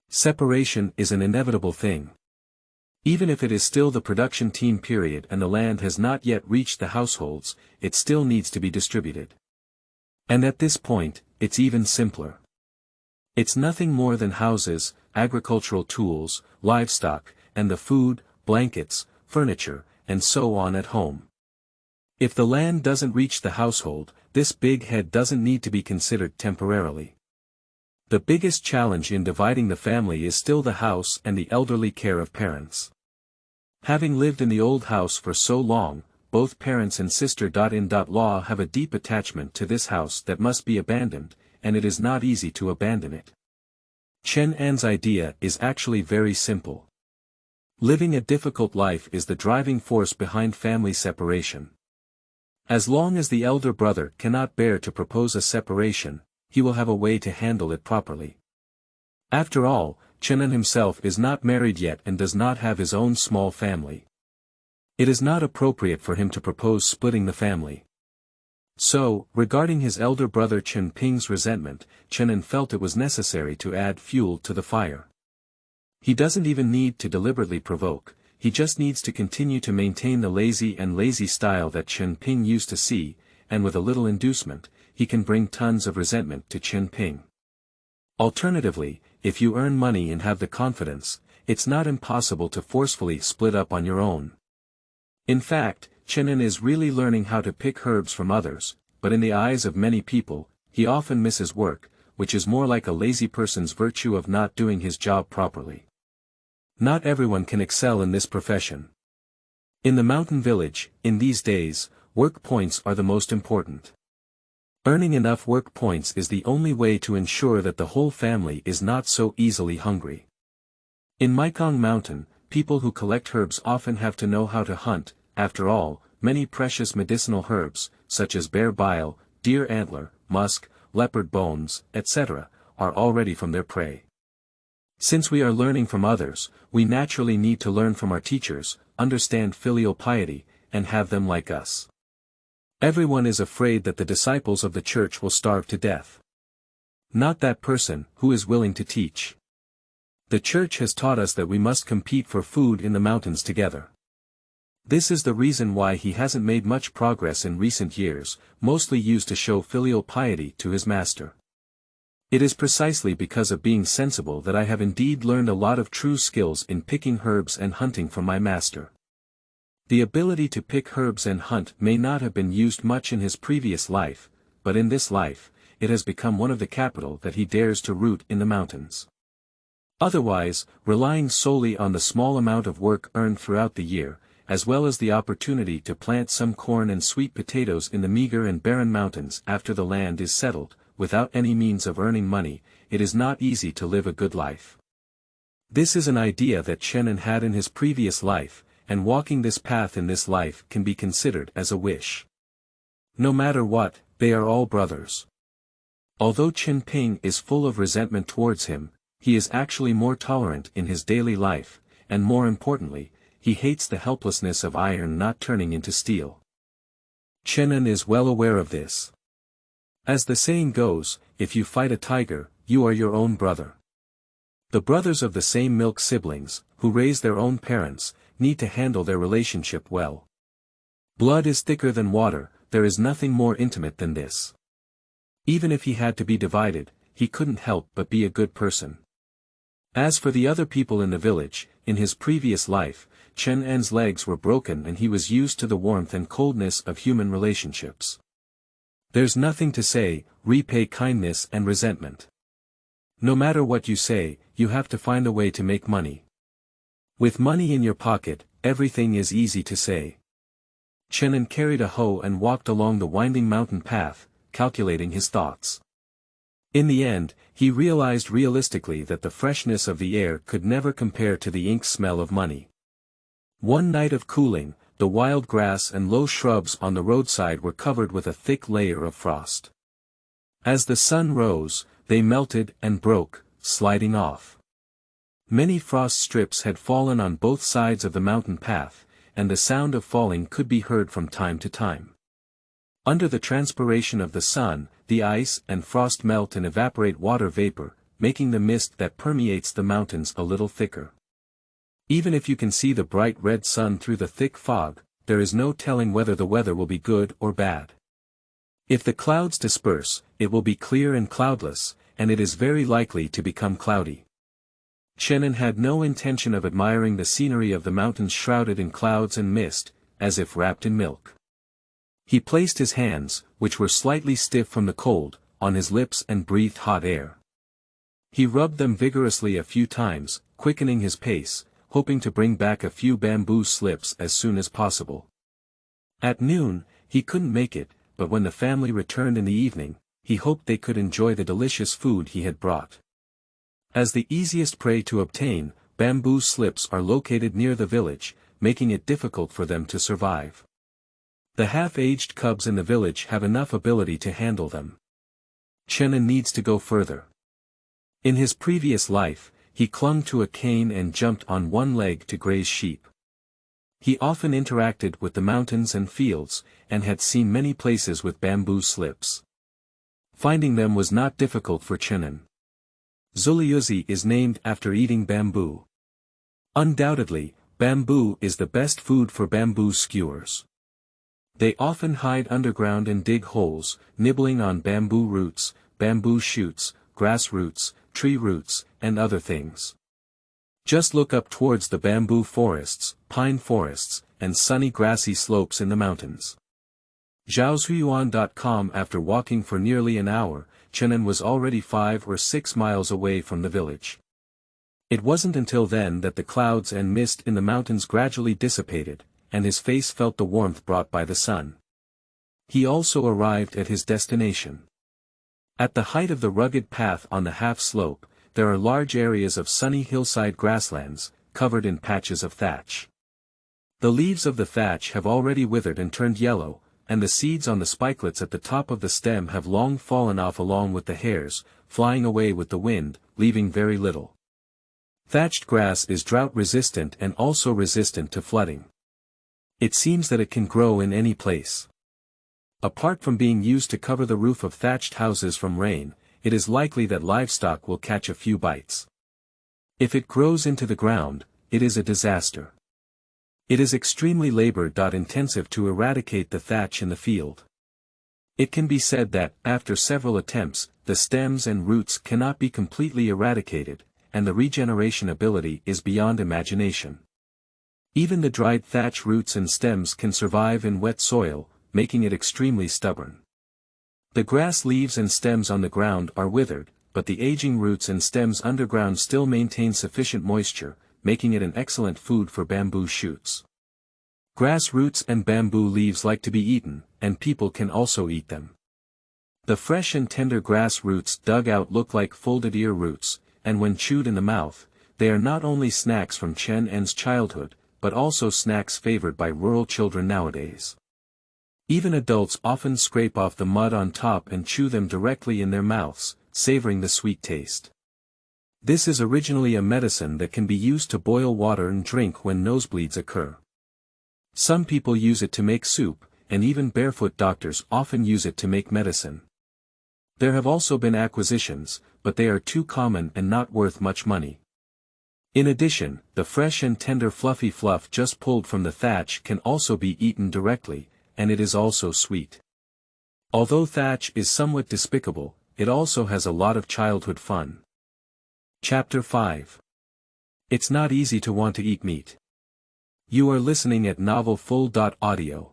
Separation is an inevitable thing. Even if it is still the production team period and the land has not yet reached the households, it still needs to be distributed. And at this point, it's even simpler. It's nothing more than houses, agricultural tools, livestock, and the food, blankets, furniture, and so on at home. If the land doesn't reach the household, this big head doesn't need to be considered temporarily. The biggest challenge in dividing the family is still the house and the elderly care of parents. Having lived in the old house for so long, both parents and sister-in-law have a deep attachment to this house that must be abandoned, and it is not easy to abandon it. Chen An's idea is actually very simple. Living a difficult life is the driving force behind family separation. As long as the elder brother cannot bear to propose a separation, he will have a way to handle it properly. After all, Chen An himself is not married yet and does not have his own small family. It is not appropriate for him to propose splitting the family. So, regarding his elder brother Chen Ping's resentment, Chen An felt it was necessary to add fuel to the fire. He doesn't even need to deliberately provoke, he just needs to continue to maintain the lazy style that Chen Ping used to see, and with a little inducement, he can bring tons of resentment to Chen Ping. Alternatively, if you earn money and have the confidence, it's not impossible to forcefully split up on your own. In fact, Chen An is really learning how to pick herbs from others, but in the eyes of many people, he often misses work, which is more like a lazy person's virtue of not doing his job properly. Not everyone can excel in this profession. In the mountain village, in these days, work points are the most important. Earning enough work points is the only way to ensure that the whole family is not so easily hungry. In Mekong Mountain, people who collect herbs often have to know how to hunt. After all, many precious medicinal herbs, such as bear bile, deer antler, musk, leopard bones, etc., are already from their prey. Since we are learning from others, we naturally need to learn from our teachers, understand filial piety, and have them like us. Everyone is afraid that the disciples of the church will starve to death. Not that person who is willing to teach. The church has taught us that we must compete for food in the mountains together. This is the reason why he hasn't made much progress in recent years, mostly used to show filial piety to his master. It is precisely because of being sensible that I have indeed learned a lot of true skills in picking herbs and hunting from my master. The ability to pick herbs and hunt may not have been used much in his previous life, but in this life, it has become one of the capital that he dares to root in the mountains. Otherwise, relying solely on the small amount of work earned throughout the year, as well as the opportunity to plant some corn and sweet potatoes in the meager and barren mountains after the land is settled, without any means of earning money, it is not easy to live a good life. This is an idea that Chen An had in his previous life, and walking this path in this life can be considered as a wish. No matter what, they are all brothers. Although Chen Ping is full of resentment towards him, he is actually more tolerant in his daily life, and more importantly, he hates the helplessness of iron not turning into steel. Chen An is well aware of this. As the saying goes, if you fight a tiger, you are your own brother. The brothers of the same milk siblings, who raise their own parents, need to handle their relationship well. Blood is thicker than water, there is nothing more intimate than this. Even if he had to be divided, he couldn't help but be a good person. As for the other people in the village, in his previous life, Chen An's legs were broken and he was used to the warmth and coldness of human relationships. There's nothing to say, repay kindness and resentment. No matter what you say, you have to find a way to make money. With money in your pocket, everything is easy to say. Chen An carried a hoe and walked along the winding mountain path, calculating his thoughts. In the end, he realized realistically that the freshness of the air could never compare to the ink smell of money. One night of cooling, the wild grass and low shrubs on the roadside were covered with a thick layer of frost. As the sun rose, they melted and broke, sliding off. Many frost strips had fallen on both sides of the mountain path, and the sound of falling could be heard from time to time. Under the transpiration of the sun, the ice and frost melt and evaporate water vapor, making the mist that permeates the mountains a little thicker. Even if you can see the bright red sun through the thick fog, there is no telling whether the weather will be good or bad. If the clouds disperse, it will be clear and cloudless, and it is very likely to become cloudy. Chen An had no intention of admiring the scenery of the mountains shrouded in clouds and mist, as if wrapped in milk. He placed his hands, which were slightly stiff from the cold, on his lips and breathed hot air. He rubbed them vigorously a few times, quickening his pace, hoping to bring back a few bamboo slips as soon as possible. At noon, he couldn't make it, but when the family returned in the evening, he hoped they could enjoy the delicious food he had brought. As the easiest prey to obtain, bamboo slips are located near the village, making it difficult for them to survive. The half-aged cubs in the village have enough ability to handle them. Chen An needs to go further. In his previous life, he clung to a cane and jumped on one leg to graze sheep. He often interacted with the mountains and fields, and had seen many places with bamboo slips. Finding them was not difficult for Chen An. Zuliuzi is named after eating bamboo. Undoubtedly, bamboo is the best food for bamboo skewers. They often hide underground and dig holes, nibbling on bamboo roots, bamboo shoots, grass roots, tree roots, and other things. Just look up towards the bamboo forests, pine forests, and sunny grassy slopes in the mountains. Zhaozhuiyuan.com. After walking for nearly an hour, Chen An was already 5 or 6 miles away from the village. It wasn't until then that the clouds and mist in the mountains gradually dissipated, and his face felt the warmth brought by the sun. He also arrived at his destination. At the height of the rugged path on the half-slope, there are large areas of sunny hillside grasslands, covered in patches of thatch. The leaves of the thatch have already withered and turned yellow, and the seeds on the spikelets at the top of the stem have long fallen off along with the hairs, flying away with the wind, leaving very little. Thatched grass is drought-resistant and also resistant to flooding. It seems that it can grow in any place. Apart from being used to cover the roof of thatched houses from rain, it is likely that livestock will catch a few bites. If it grows into the ground, it is a disaster. It is extremely labor-intensive to eradicate the thatch in the field. It can be said that, after several attempts, the stems and roots cannot be completely eradicated, and the regeneration ability is beyond imagination. Even the dried thatch roots and stems can survive in wet soil, making it extremely stubborn. The grass leaves and stems on the ground are withered, but the aging roots and stems underground still maintain sufficient moisture, making it an excellent food for bamboo shoots. Grass roots and bamboo leaves like to be eaten, and people can also eat them. The fresh and tender grass roots dug out look like folded ear roots, and when chewed in the mouth, they are not only snacks from Chen An's childhood, but also snacks favored by rural children nowadays. Even adults often scrape off the mud on top and chew them directly in their mouths, savoring the sweet taste. This is originally a medicine that can be used to boil water and drink when nosebleeds occur. Some people use it to make soup, and even barefoot doctors often use it to make medicine. There have also been acquisitions, but they are too common and not worth much money. In addition, the fresh and tender fluffy fluff just pulled from the thatch can also be eaten directly, and it is also sweet. Although thatch is somewhat despicable, it also has a lot of childhood fun. Chapter 5. It's not easy to want to eat meat. You are listening at novelfull.audio.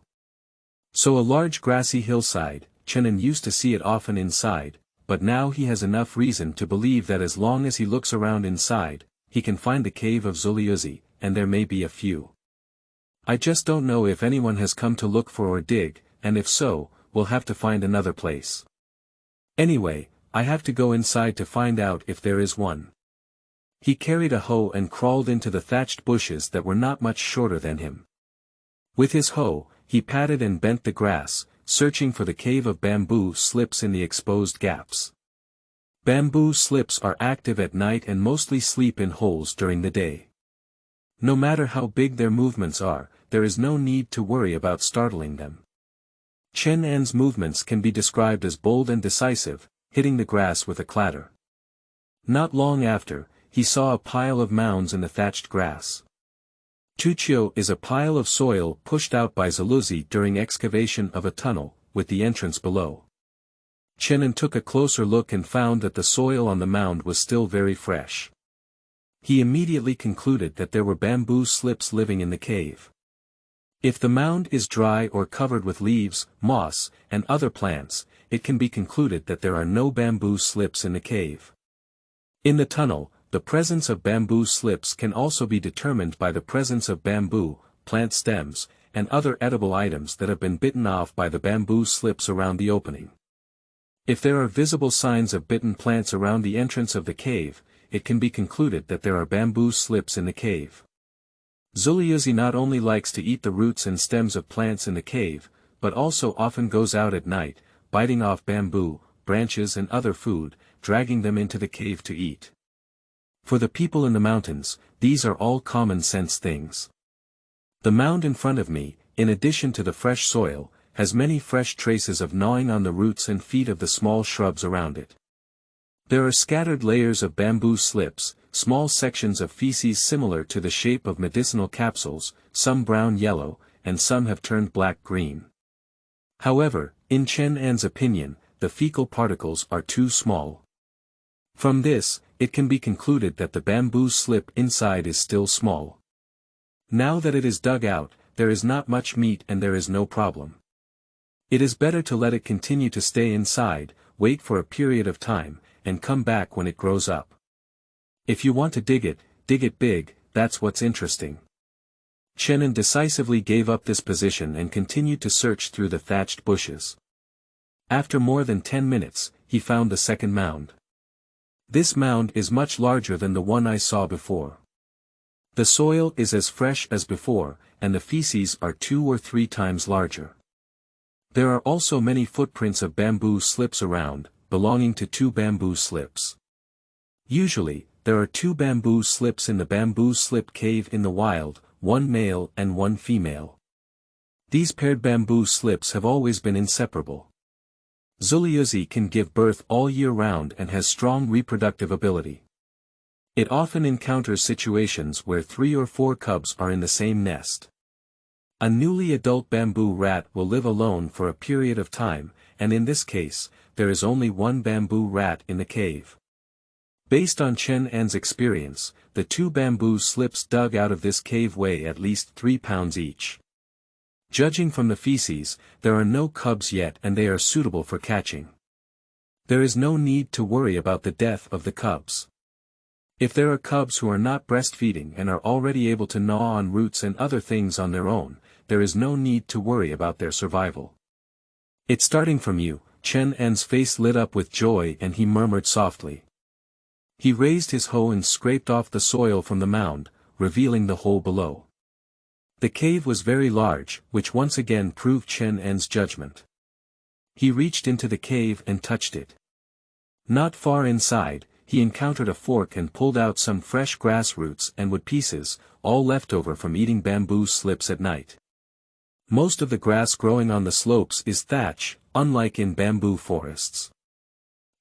So a large grassy hillside, Chen An used to see it often inside, but now he has enough reason to believe that as long as he looks around inside, he can find the cave of Zuliuzi, and there may be a few. I just don't know if anyone has come to look for or dig, and if so, we'll have to find another place. Anyway, I have to go inside to find out if there is one. He carried a hoe and crawled into the thatched bushes that were not much shorter than him. With his hoe, he patted and bent the grass, searching for the cave of bamboo slips in the exposed gaps. Bamboo slips are active at night and mostly sleep in holes during the day. No matter how big their movements are, there is no need to worry about startling them. Chen An's movements can be described as bold and decisive, hitting the grass with a clatter. Not long after, he saw a pile of mounds in the thatched grass. Tuchio is a pile of soil pushed out by Zuliuzi during excavation of a tunnel, with the entrance below. Chen An took a closer look and found that the soil on the mound was still very fresh. He immediately concluded that there were bamboo slips living in the cave. If the mound is dry or covered with leaves, moss, and other plants, it can be concluded that there are no bamboo slips in the cave. In the tunnel, the presence of bamboo slips can also be determined by the presence of bamboo, plant stems, and other edible items that have been bitten off by the bamboo slips around the opening. If there are visible signs of bitten plants around the entrance of the cave, it can be concluded that there are bamboo slips in the cave. Zuliuzi not only likes to eat the roots and stems of plants in the cave, but also often goes out at night, biting off bamboo, branches and other food, dragging them into the cave to eat. For the people in the mountains, these are all common sense things. The mound in front of me, in addition to the fresh soil, has many fresh traces of gnawing on the roots and feet of the small shrubs around it. There are scattered layers of bamboo slips, small sections of feces similar to the shape of medicinal capsules, some brown-yellow, and some have turned black-green. However, in Chen An's opinion, the fecal particles are too small. From this, it can be concluded that the bamboo slip inside is still small. Now that it is dug out, there is not much meat and there is no problem. It is better to let it continue to stay inside, wait for a period of time, and come back when it grows up. If you want to dig it big, that's what's interesting. Chen An decisively gave up this position and continued to search through the thatched bushes. After more than 10 minutes, he found the second mound. This mound is much larger than the one I saw before. The soil is as fresh as before, and the feces are 2 or 3 times larger. There are also many footprints of bamboo slips around, belonging to 2 bamboo slips. Usually, there are 2 bamboo slips in the bamboo slip cave in the wild, 1 male and 1 female. These paired bamboo slips have always been inseparable. Zuliuzi can give birth all year round and has strong reproductive ability. It often encounters situations where 3 or 4 cubs are in the same nest. A newly adult bamboo rat will live alone for a period of time, and in this case, there is only one bamboo rat in the cave. Based on Chen An's experience, the 2 bamboo slips dug out of this cave weigh at least 3 pounds each. Judging from the feces, there are no cubs yet and they are suitable for catching. There is no need to worry about the death of the cubs. If there are cubs who are not breastfeeding and are already able to gnaw on roots and other things on their own, there is no need to worry about their survival. It's starting from you. Chen An's face lit up with joy and he murmured softly. He raised his hoe and scraped off the soil from the mound, revealing the hole below. The cave was very large, which once again proved Chen An's judgment. He reached into the cave and touched it. Not far inside, he encountered a fork and pulled out some fresh grass roots and wood pieces, all leftover from eating bamboo slips at night. Most of the grass growing on the slopes is thatch, unlike in bamboo forests.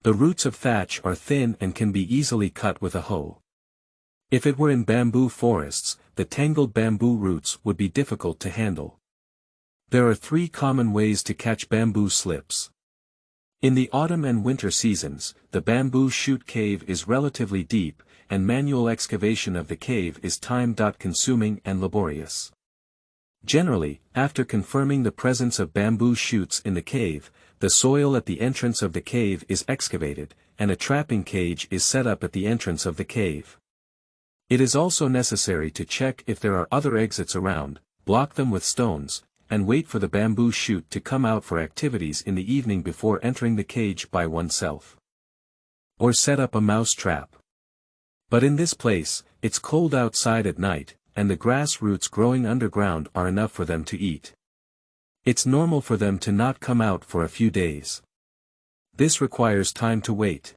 The roots of thatch are thin and can be easily cut with a hoe. If it were in bamboo forests, the tangled bamboo roots would be difficult to handle. There are 3 common ways to catch bamboo slips. In the autumn and winter seasons, the bamboo shoot cave is relatively deep, and manual excavation of the cave is time-consuming and laborious. Generally, after confirming the presence of bamboo shoots in the cave, the soil at the entrance of the cave is excavated, and a trapping cage is set up at the entrance of the cave. It is also necessary to check if there are other exits around, block them with stones, and wait for the bamboo shoot to come out for activities in the evening before entering the cage by oneself. Or set up a mouse trap. But in this place, it's cold outside at night, and the grass roots growing underground are enough for them to eat. It's normal for them to not come out for a few days. This requires time to wait.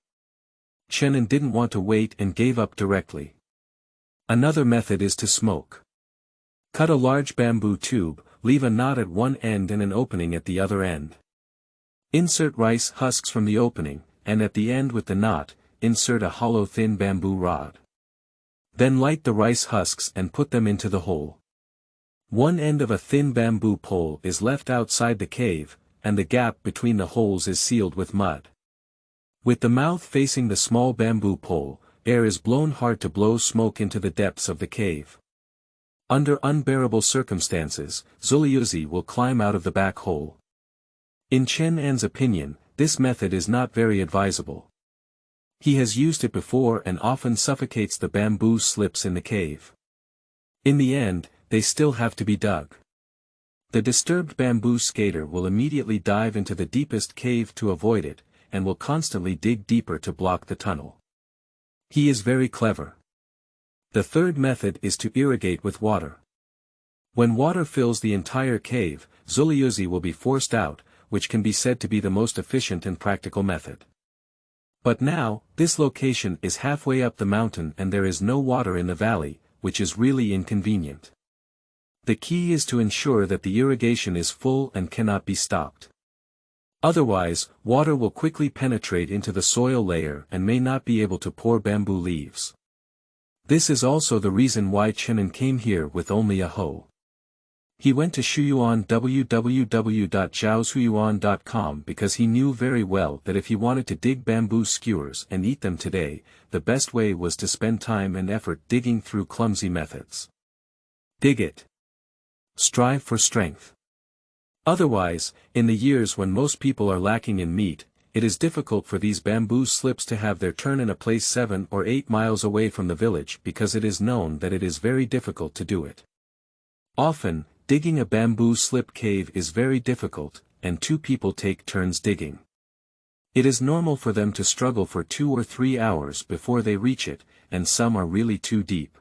Chen An didn't want to wait and gave up directly. Another method is to smoke. Cut a large bamboo tube, leave a knot at one end and an opening at the other end. Insert rice husks from the opening, and at the end with the knot, insert a hollow thin bamboo rod. Then light the rice husks and put them into the hole. One end of a thin bamboo pole is left outside the cave, and the gap between the holes is sealed with mud. With the mouth facing the small bamboo pole, air is blown hard to blow smoke into the depths of the cave. Under unbearable circumstances, Zuliuzi will climb out of the back hole. In Chen An's opinion, this method is not very advisable. He has used it before and often suffocates the bamboo slips in the cave. In the end, they still have to be dug. The disturbed bamboo skater will immediately dive into the deepest cave to avoid it, and will constantly dig deeper to block the tunnel. He is very clever. The third method is to irrigate with water. When water fills the entire cave, Zuliuzi will be forced out, which can be said to be the most efficient and practical method. But now, this location is halfway up the mountain and there is no water in the valley, which is really inconvenient. The key is to ensure that the irrigation is full and cannot be stopped. Otherwise, water will quickly penetrate into the soil layer and may not be able to pour bamboo leaves. This is also the reason why Chen An came here with only a hoe. He went to Shuyuan www.zhaoshuyuan.com because he knew very well that if he wanted to dig bamboo skewers and eat them today, the best way was to spend time and effort digging through clumsy methods. Dig it. Strive for strength. Otherwise, in the years when most people are lacking in meat, it is difficult for these bamboo slips to have their turn in a place 7 or 8 miles away from the village because it is known that it is very difficult to do it. Often, digging a bamboo slip cave is very difficult, and 2 people take turns digging. It is normal for them to struggle for 2 or 3 hours before they reach it, and some are really too deep.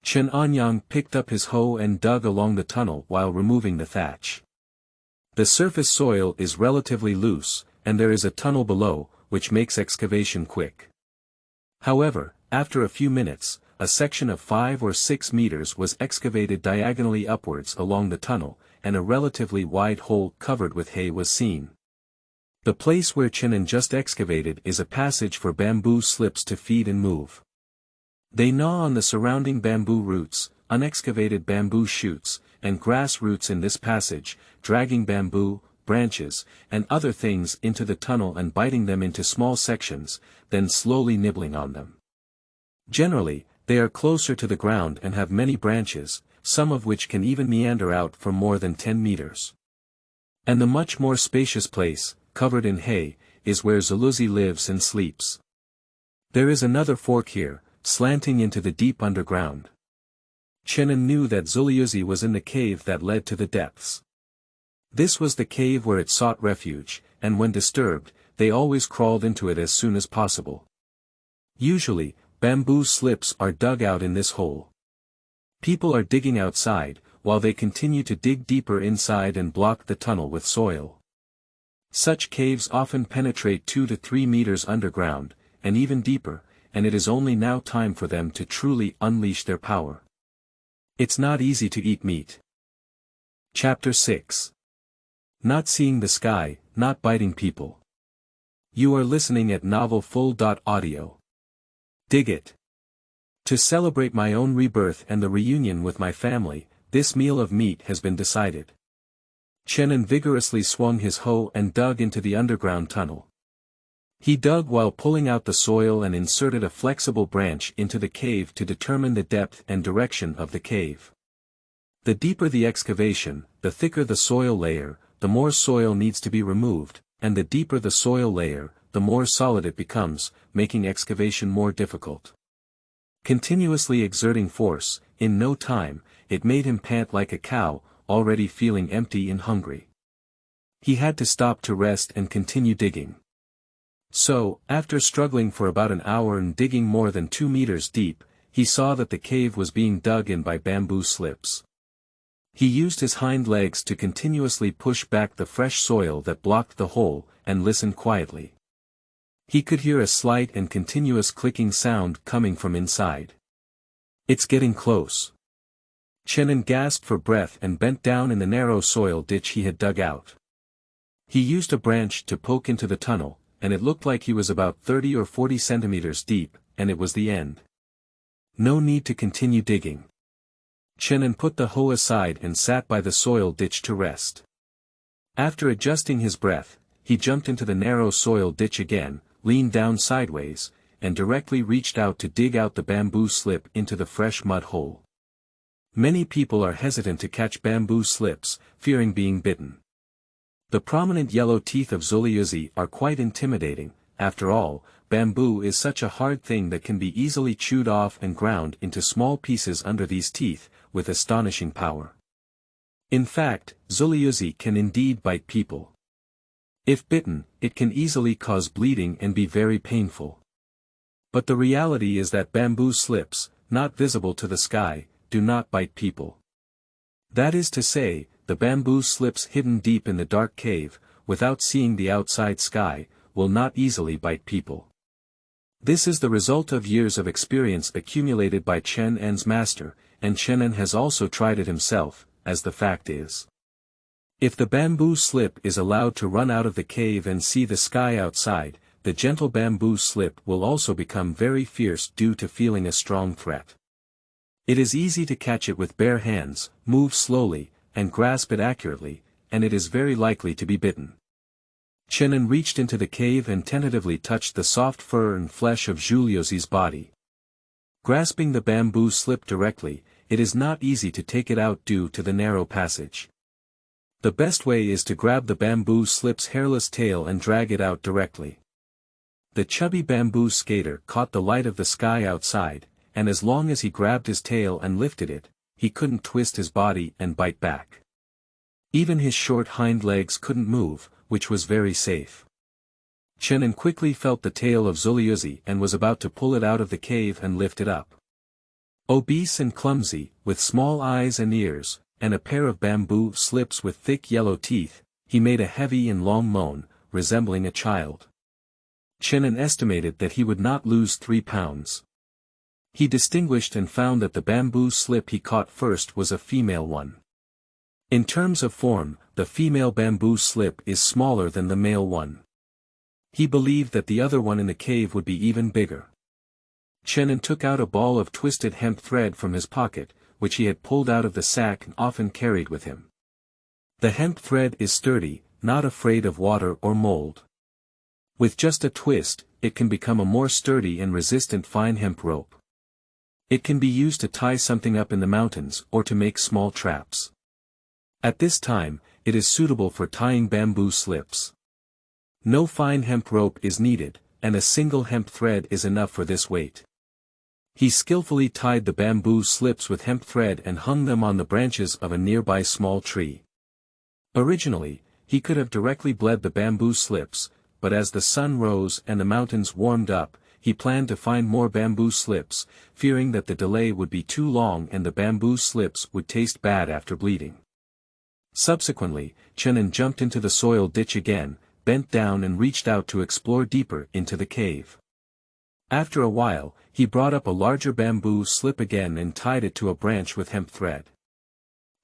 Chen Anyang picked up his hoe and dug along the tunnel while removing the thatch. The surface soil is relatively loose, and there is a tunnel below, which makes excavation quick. However, after a few minutes, a section of 5 or 6 meters was excavated diagonally upwards along the tunnel, and a relatively wide hole covered with hay was seen. The place where Chen An just excavated is a passage for bamboo slips to feed and move. They gnaw on the surrounding bamboo roots, unexcavated bamboo shoots, and grass roots in this passage, dragging bamboo, branches, and other things into the tunnel and biting them into small sections, then slowly nibbling on them. Generally, they are closer to the ground and have many branches, some of which can even meander out for more than 10 meters. And the much more spacious place, covered in hay, is where Zuliyuzi lives and sleeps. There is another fork here, slanting into the deep underground. Chen An knew that Zuliyuzi was in the cave that led to the depths. This was the cave where it sought refuge, and when disturbed, they always crawled into it as soon as possible. Usually, bamboo slips are dug out in this hole. People are digging outside, while they continue to dig deeper inside and block the tunnel with soil. Such caves often penetrate 2 to 3 meters underground, and even deeper, and it is only now time for them to truly unleash their power. It's not easy to eat meat. Chapter 6. Not seeing the sky, not biting people. You are listening at novelfull.audio. Dig it. To celebrate my own rebirth and the reunion with my family, this meal of meat has been decided. Chen An vigorously swung his hoe and dug into the underground tunnel. He dug while pulling out the soil and inserted a flexible branch into the cave to determine the depth and direction of the cave. The deeper the excavation, the thicker the soil layer, the more soil needs to be removed, and the deeper the soil layer, the more solid it becomes, making excavation more difficult. Continuously exerting force, in no time, it made him pant like a cow, already feeling empty and hungry. He had to stop to rest and continue digging. So, after struggling for about an hour and digging more than 2 meters deep, he saw that the cave was being dug in by bamboo slips. He used his hind legs to continuously push back the fresh soil that blocked the hole, and listened quietly. He could hear a slight and continuous clicking sound coming from inside. It's getting close. Chen An gasped for breath and bent down in the narrow soil ditch he had dug out. He used a branch to poke into the tunnel, and it looked like he was about 30 or 40 centimeters deep, and it was the end. No need to continue digging. Chen An put the hoe aside and sat by the soil ditch to rest. After adjusting his breath, he jumped into the narrow soil ditch again, leaned down sideways, and directly reached out to dig out the bamboo slip into the fresh mud hole. Many people are hesitant to catch bamboo slips, fearing being bitten. The prominent yellow teeth of Zuliyuzi are quite intimidating. After all, bamboo is such a hard thing that can be easily chewed off and ground into small pieces under these teeth, with astonishing power. In fact, Zuliyuzi can indeed bite people. If bitten, it can easily cause bleeding and be very painful. But the reality is that bamboo slips, not visible to the sky, do not bite people. That is to say, the bamboo slips hidden deep in the dark cave, without seeing the outside sky, will not easily bite people. This is the result of years of experience accumulated by Chen An's master, and Chen An has also tried it himself, as the fact is. If the bamboo slip is allowed to run out of the cave and see the sky outside, the gentle bamboo slip will also become very fierce due to feeling a strong threat. It is easy to catch it with bare hands, move slowly, and grasp it accurately, and it is very likely to be bitten. Chen An reached into the cave and tentatively touched the soft fur and flesh of Zuliyuzi's body. Grasping the bamboo slip directly, it is not easy to take it out due to the narrow passage. The best way is to grab the bamboo slip's hairless tail and drag it out directly. The chubby bamboo skater caught the light of the sky outside, and as long as he grabbed his tail and lifted it, he couldn't twist his body and bite back. Even his short hind legs couldn't move, which was very safe. Chen An quickly felt the tail of Zuliyuzi and was about to pull it out of the cave and lift it up. Obese and clumsy, with small eyes and ears, and a pair of bamboo slips with thick yellow teeth, he made a heavy and long moan, resembling a child. Chen An estimated that he would not lose 3 pounds. He distinguished and found that the bamboo slip he caught first was a female one. In terms of form, the female bamboo slip is smaller than the male one. He believed that the other one in the cave would be even bigger. Chen An took out a ball of twisted hemp thread from his pocket, which he had pulled out of the sack and often carried with him. The hemp thread is sturdy, not afraid of water or mold. With just a twist, it can become a more sturdy and resistant fine hemp rope. It can be used to tie something up in the mountains or to make small traps. At this time, it is suitable for tying bamboo slips. No fine hemp rope is needed, and a single hemp thread is enough for this weight. He skillfully tied the bamboo slips with hemp thread and hung them on the branches of a nearby small tree. Originally, he could have directly bled the bamboo slips, but as the sun rose and the mountains warmed up, he planned to find more bamboo slips, fearing that the delay would be too long and the bamboo slips would taste bad after bleeding. Subsequently, Chen An jumped into the soil ditch again, bent down and reached out to explore deeper into the cave. After a while, he brought up a larger bamboo slip again and tied it to a branch with hemp thread.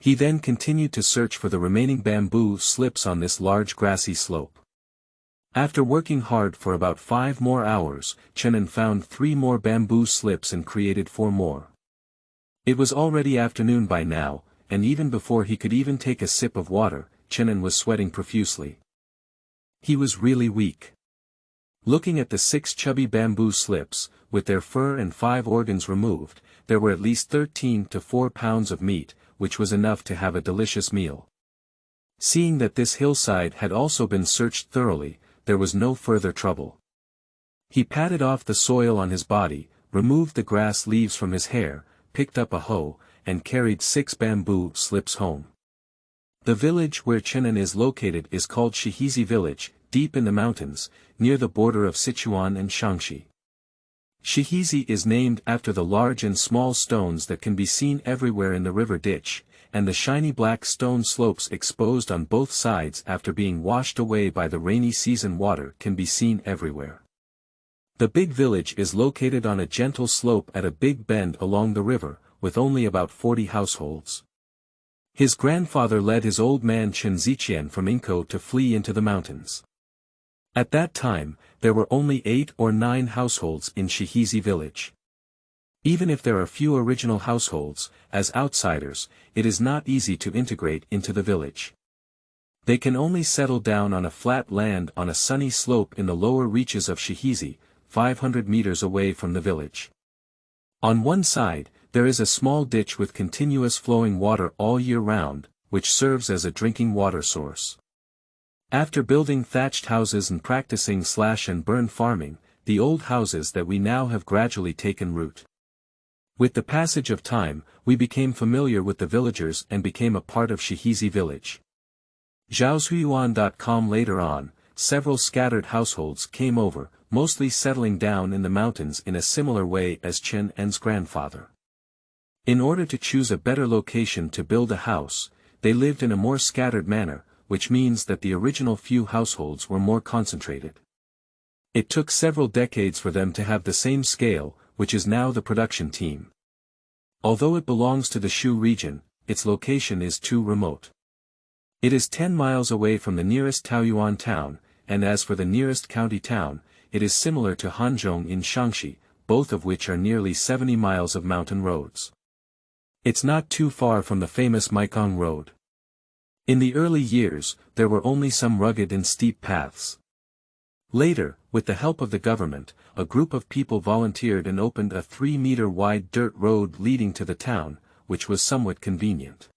He then continued to search for the remaining bamboo slips on this large grassy slope. After working hard for about 5 more hours, Chen An found 3 more bamboo slips and created 4 more. It was already afternoon by now, and even before he could even take a sip of water, Chen An was sweating profusely. He was really weak. Looking at the 6 chubby bamboo slips, with their fur and 5 organs removed, there were at least 13 to 4 pounds of meat, which was enough to have a delicious meal. Seeing that this hillside had also been searched thoroughly, there was no further trouble. He patted off the soil on his body, removed the grass leaves from his hair, picked up a hoe, and carried 6 bamboo slips home. The village where Chen An is located is called Shihizi Village, deep in the mountains, near the border of Sichuan and Shaanxi. Shihizi is named after the large and small stones that can be seen everywhere in the river ditch, and the shiny black stone slopes exposed on both sides after being washed away by the rainy season water can be seen everywhere. The big village is located on a gentle slope at a big bend along the river, with only about 40 households. His grandfather led his old man Chen Ziqian from Inko to flee into the mountains. At that time, there were only 8 or 9 households in Shihizi village. Even if there are few original households, as outsiders, it is not easy to integrate into the village. They can only settle down on a flat land on a sunny slope in the lower reaches of Shihizi, 500 meters away from the village. On one side, there is a small ditch with continuous flowing water all year round, which serves as a drinking water source. After building thatched houses and practicing slash-and-burn farming, the old houses that we now have gradually taken root. With the passage of time, we became familiar with the villagers and became a part of Shihizi village. Zhaozuiyuan.com later on, several scattered households came over, mostly settling down in the mountains in a similar way as Chen An's grandfather. In order to choose a better location to build a house, they lived in a more scattered manner, which means that the original few households were more concentrated. It took several decades for them to have the same scale, which is now the production team. Although it belongs to the Shu region, its location is too remote. It is 10 miles away from the nearest Taoyuan town, and as for the nearest county town, it is similar to Hanzhong in Shaanxi, both of which are nearly 70 miles of mountain roads. It's not too far from the famous Mekong Road. In the early years, there were only some rugged and steep paths. Later, with the help of the government, a group of people volunteered and opened a 3-meter-wide dirt road leading to the town, which was somewhat convenient.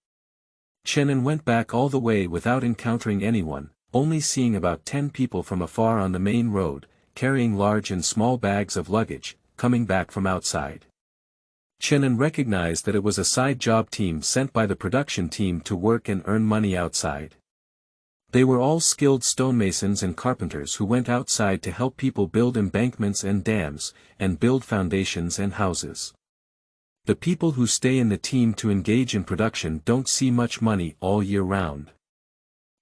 Chen An went back all the way without encountering anyone, only seeing about 10 people from afar on the main road, carrying large and small bags of luggage, coming back from outside. Chen An recognized that it was a side job team sent by the production team to work and earn money outside. They were all skilled stonemasons and carpenters who went outside to help people build embankments and dams, and build foundations and houses. The people who stay in the team to engage in production don't see much money all year round.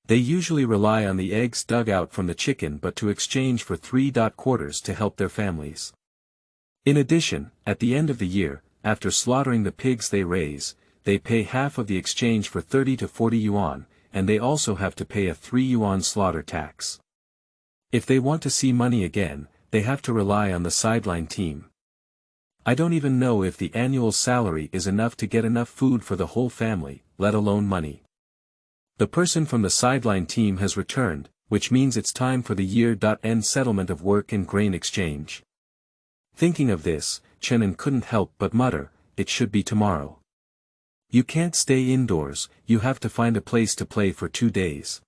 They usually rely on the eggs dug out from the chicken but to exchange for 3 quarters to help their families. In addition, at the end of the year, after slaughtering the pigs they raise, they pay half of the exchange for 30 to 40 yuan, and they also have to pay a 3 yuan slaughter tax. If they want to see money again, they have to rely on the sideline team. I don't even know if the annual salary is enough to get enough food for the whole family, let alone money. The person from the sideline team has returned, which means it's time for the year.End settlement of work and grain exchange. Thinking of this, Chen An couldn't help but mutter, "It should be tomorrow. You can't stay indoors, you have to find a place to play for 2 days.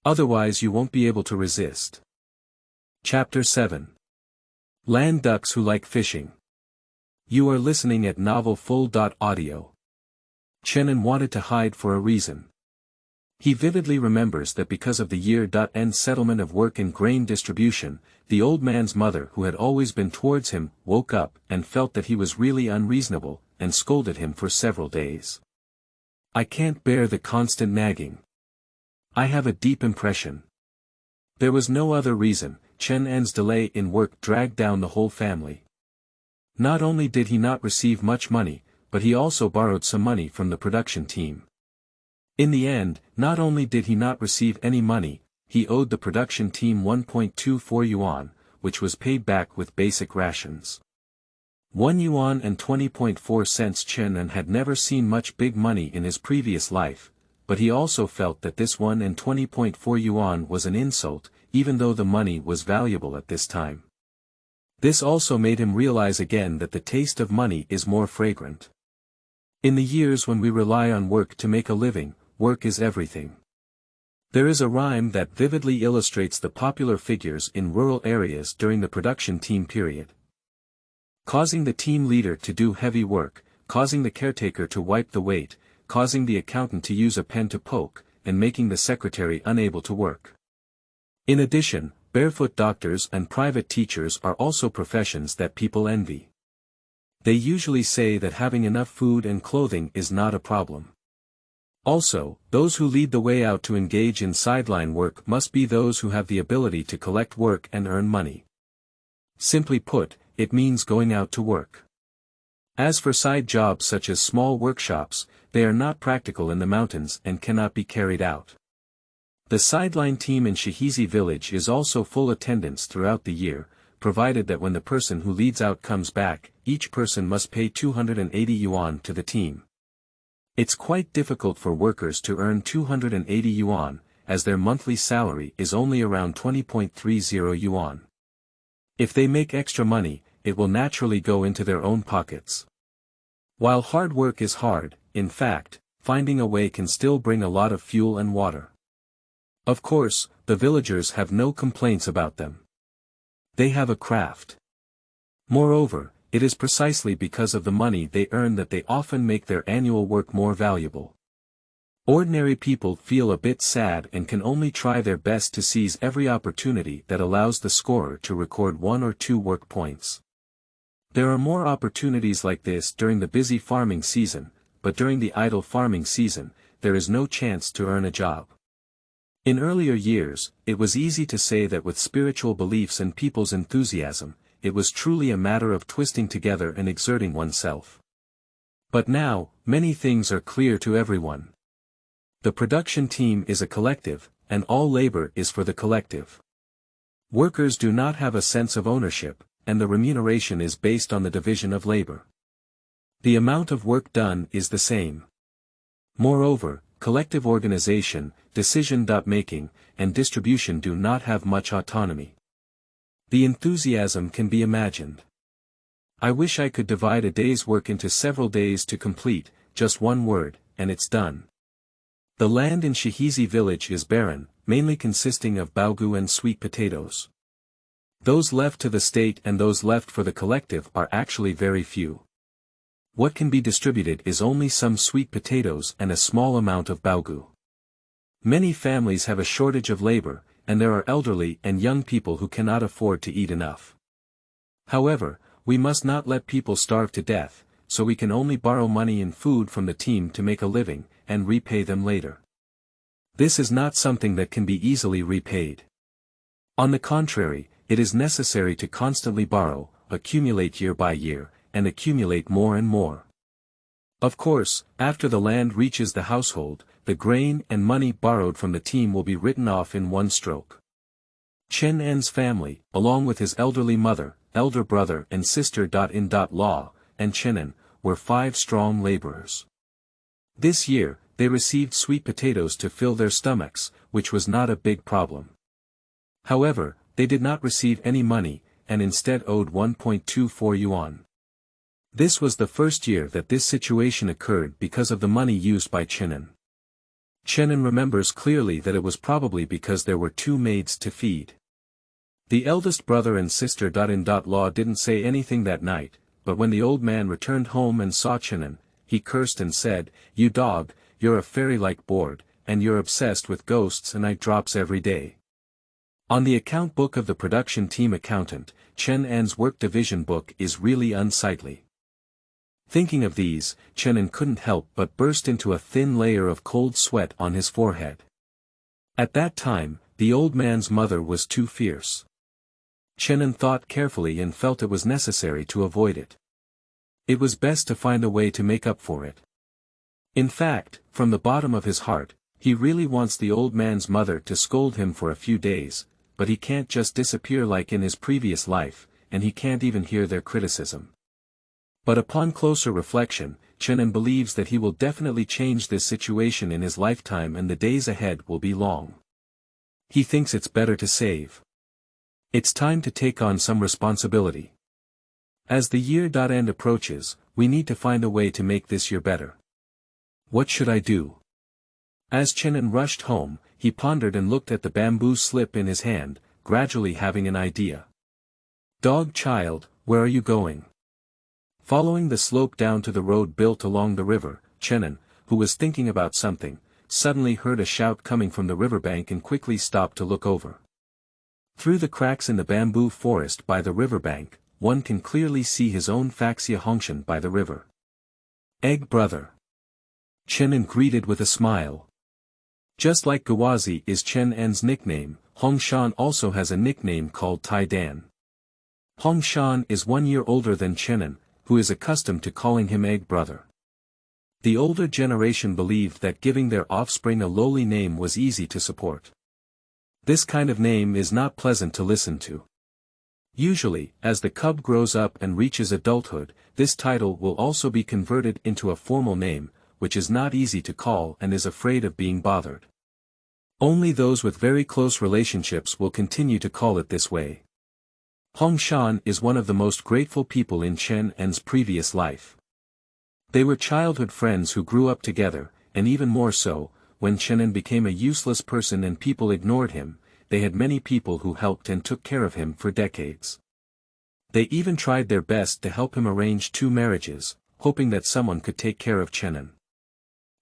Otherwise you won't be able to resist." Chapter 7. Landducks who like fishing. You are listening at novel full.audio. Chen An wanted to hide for a reason. He vividly remembers that because of the year.End settlement of work and grain distribution, the old man's mother who had always been towards him, woke up and felt that he was really unreasonable, and scolded him for several days. "I can't bear the constant nagging. I have a deep impression." There was no other reason. Chen An's delay in work dragged down the whole family. Not only did he not receive much money, but he also borrowed some money from the production team. In the end, not only did he not receive any money, he owed the production team 1.24 yuan, which was paid back with basic rations. 1 yuan and 20.4 cents. Chen An had never seen much big money in his previous life, but he also felt that this 1 and 20.4 yuan was an insult, even though the money was valuable at this time. This also made him realize again that the taste of money is more fragrant. In the years when we rely on work to make a living, work is everything. There is a rhyme that vividly illustrates the popular figures in rural areas during the production team period. Causing the team leader to do heavy work, causing the caretaker to wipe the weight, causing the accountant to use a pen to poke, and making the secretary unable to work. In addition, barefoot doctors and private teachers are also professions that people envy. They usually say that having enough food and clothing is not a problem. Also, those who lead the way out to engage in sideline work must be those who have the ability to collect work and earn money. Simply put, it means going out to work. As for side jobs such as small workshops, they are not practical in the mountains and cannot be carried out. The sideline team in Shihizi village is also full attendance throughout the year, provided that when the person who leads out comes back, each person must pay 280 yuan to the team. It's quite difficult for workers to earn 280 yuan, as their monthly salary is only around 20.30 yuan. If they make extra money, it will naturally go into their own pockets. While hard work is hard, in fact, finding a way can still bring a lot of fuel and water. Of course, the villagers have no complaints about them. They have a craft. Moreover, it is precisely because of the money they earn that they often make their annual work more valuable. Ordinary people feel a bit sad and can only try their best to seize every opportunity that allows the scorer to record 1 or 2 work points. There are more opportunities like this during the busy farming season, but during the idle farming season, there is no chance to earn a job. In earlier years, it was easy to say that with spiritual beliefs and people's enthusiasm, it was truly a matter of twisting together and exerting oneself. But now, many things are clear to everyone. The production team is a collective, and all labor is for the collective. Workers do not have a sense of ownership, and the remuneration is based on the division of labor. The amount of work done is the same. Moreover, collective organization, decision-making, and distribution do not have much autonomy. The enthusiasm can be imagined. I wish I could divide a day's work into several days to complete, just one word, and it's done. The land in Shihizi village is barren, mainly consisting of baogu and sweet potatoes. Those left to the state and those left for the collective are actually very few. What can be distributed is only some sweet potatoes and a small amount of baogu. Many families have a shortage of labor, and there are elderly and young people who cannot afford to eat enough. However, we must not let people starve to death, so we can only borrow money and food from the team to make a living, and repay them later. This is not something that can be easily repaid. On the contrary, it is necessary to constantly borrow, accumulate year by year, and accumulate more and more. Of course, after the land reaches the household, the grain and money borrowed from the team will be written off in one stroke. Chen An's family, along with his elderly mother, elder brother and sister-in-law, and Chen An, were 5 strong laborers. This year, they received sweet potatoes to fill their stomachs, which was not a big problem. However, they did not receive any money, and instead owed 1.24 yuan. This was the first year that this situation occurred because of the money used by Chen An. Chen An remembers clearly that it was probably because there were 2 maids to feed. The eldest brother and sister-in-law didn't say anything that night, but when the old man returned home and saw Chen An, he cursed and said, "You dog, you're a fairy-like board, and you're obsessed with ghosts and night drops every day." On the account book of the production team accountant, Chen An's work division book is really unsightly. Thinking of these, Chen An couldn't help but burst into a thin layer of cold sweat on his forehead. At that time, the old man's mother was too fierce. Chen An thought carefully and felt it was necessary to avoid it. It was best to find a way to make up for it. In fact, from the bottom of his heart, he really wants the old man's mother to scold him for a few days, but he can't just disappear like in his previous life, and he can't even hear their criticism. But upon closer reflection, Chen An believes that he will definitely change this situation in his lifetime and the days ahead will be long. He thinks it's better to save. It's time to take on some responsibility. As the year-end approaches, we need to find a way to make this year better. What should I do? As Chen An rushed home, he pondered and looked at the bamboo slip in his hand, gradually having an idea. "Dog child, where are you going?" Following the slope down to the road built along the river, Chen An, who was thinking about something, suddenly heard a shout coming from the riverbank and quickly stopped to look over. Through the cracks in the bamboo forest by the riverbank, one can clearly see his own Faxia Hongshan by the river. "Egg brother." Chen An greeted with a smile. Just like Gawazi is Chen An's nickname, Hongshan also has a nickname called Tai Dan. Hongshan is 1 year older than Chen An, who is accustomed to calling him Egg brother. The older generation believed that giving their offspring a lowly name was easy to support. This kind of name is not pleasant to listen to. Usually, as the cub grows up and reaches adulthood, this title will also be converted into a formal name, which is not easy to call and is afraid of being bothered. Only those with very close relationships will continue to call it this way. Hongshan is one of the most grateful people in Chen An's previous life. They were childhood friends who grew up together, and even more so, when Chen An became a useless person and people ignored him, they had many people who helped and took care of him for decades. They even tried their best to help him arrange 2 marriages, hoping that someone could take care of Chen An.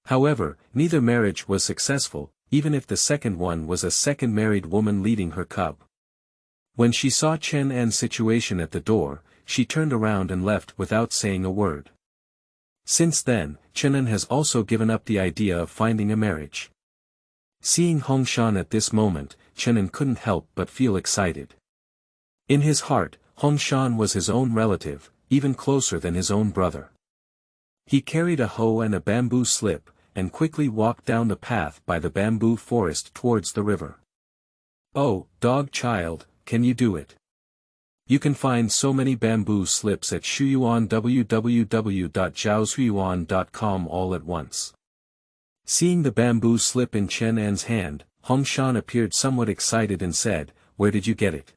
However, neither marriage was successful, even if the second one was a second married woman leading her cub. When she saw Chen An's situation at the door, she turned around and left without saying a word. Since then, Chen An has also given up the idea of finding a marriage. Seeing Hongshan at this moment, Chen An couldn't help but feel excited. In his heart, Hongshan was his own relative, even closer than his own brother. He carried a hoe and a bamboo slip, and quickly walked down the path by the bamboo forest towards the river. "Oh, dog child, can you do it? You can find so many bamboo slips at Shuyuan www.zhaoshuyuan.com all at once." Seeing the bamboo slip in Chen An's hand, Hongshan appeared somewhat excited and said, "Where did you get it?"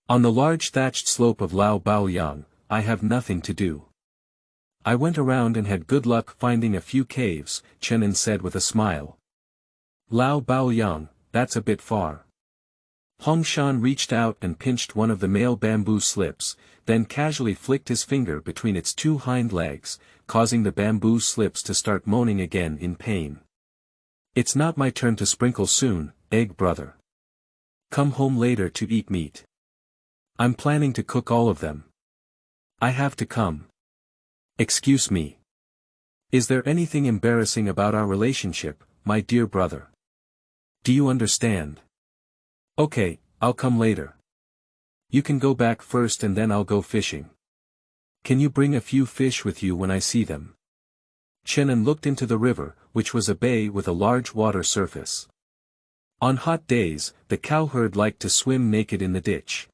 "On the large thatched slope of Lao Baoyang, I have nothing to do. I went around and had good luck finding a few caves," Chen An said with a smile. "Lao Baoyang, that's a bit far." Hongshan reached out and pinched one of the male bamboo slips, then casually flicked his finger between its 2 hind legs, causing the bamboo slips to start moaning again in pain. "It's not my turn to sprinkle soon, Egg brother. Come home later to eat meat. I'm planning to cook all of them. I have to come." "Excuse me. Is there anything embarrassing about our relationship, my dear brother? Do you understand? Okay, I'll come later. You can go back first and then I'll go fishing. Can you bring a few fish with you when I see them?" Chen An looked into the river, which was a bay with a large water surface. On hot days, the cowherd liked to swim naked in the ditch.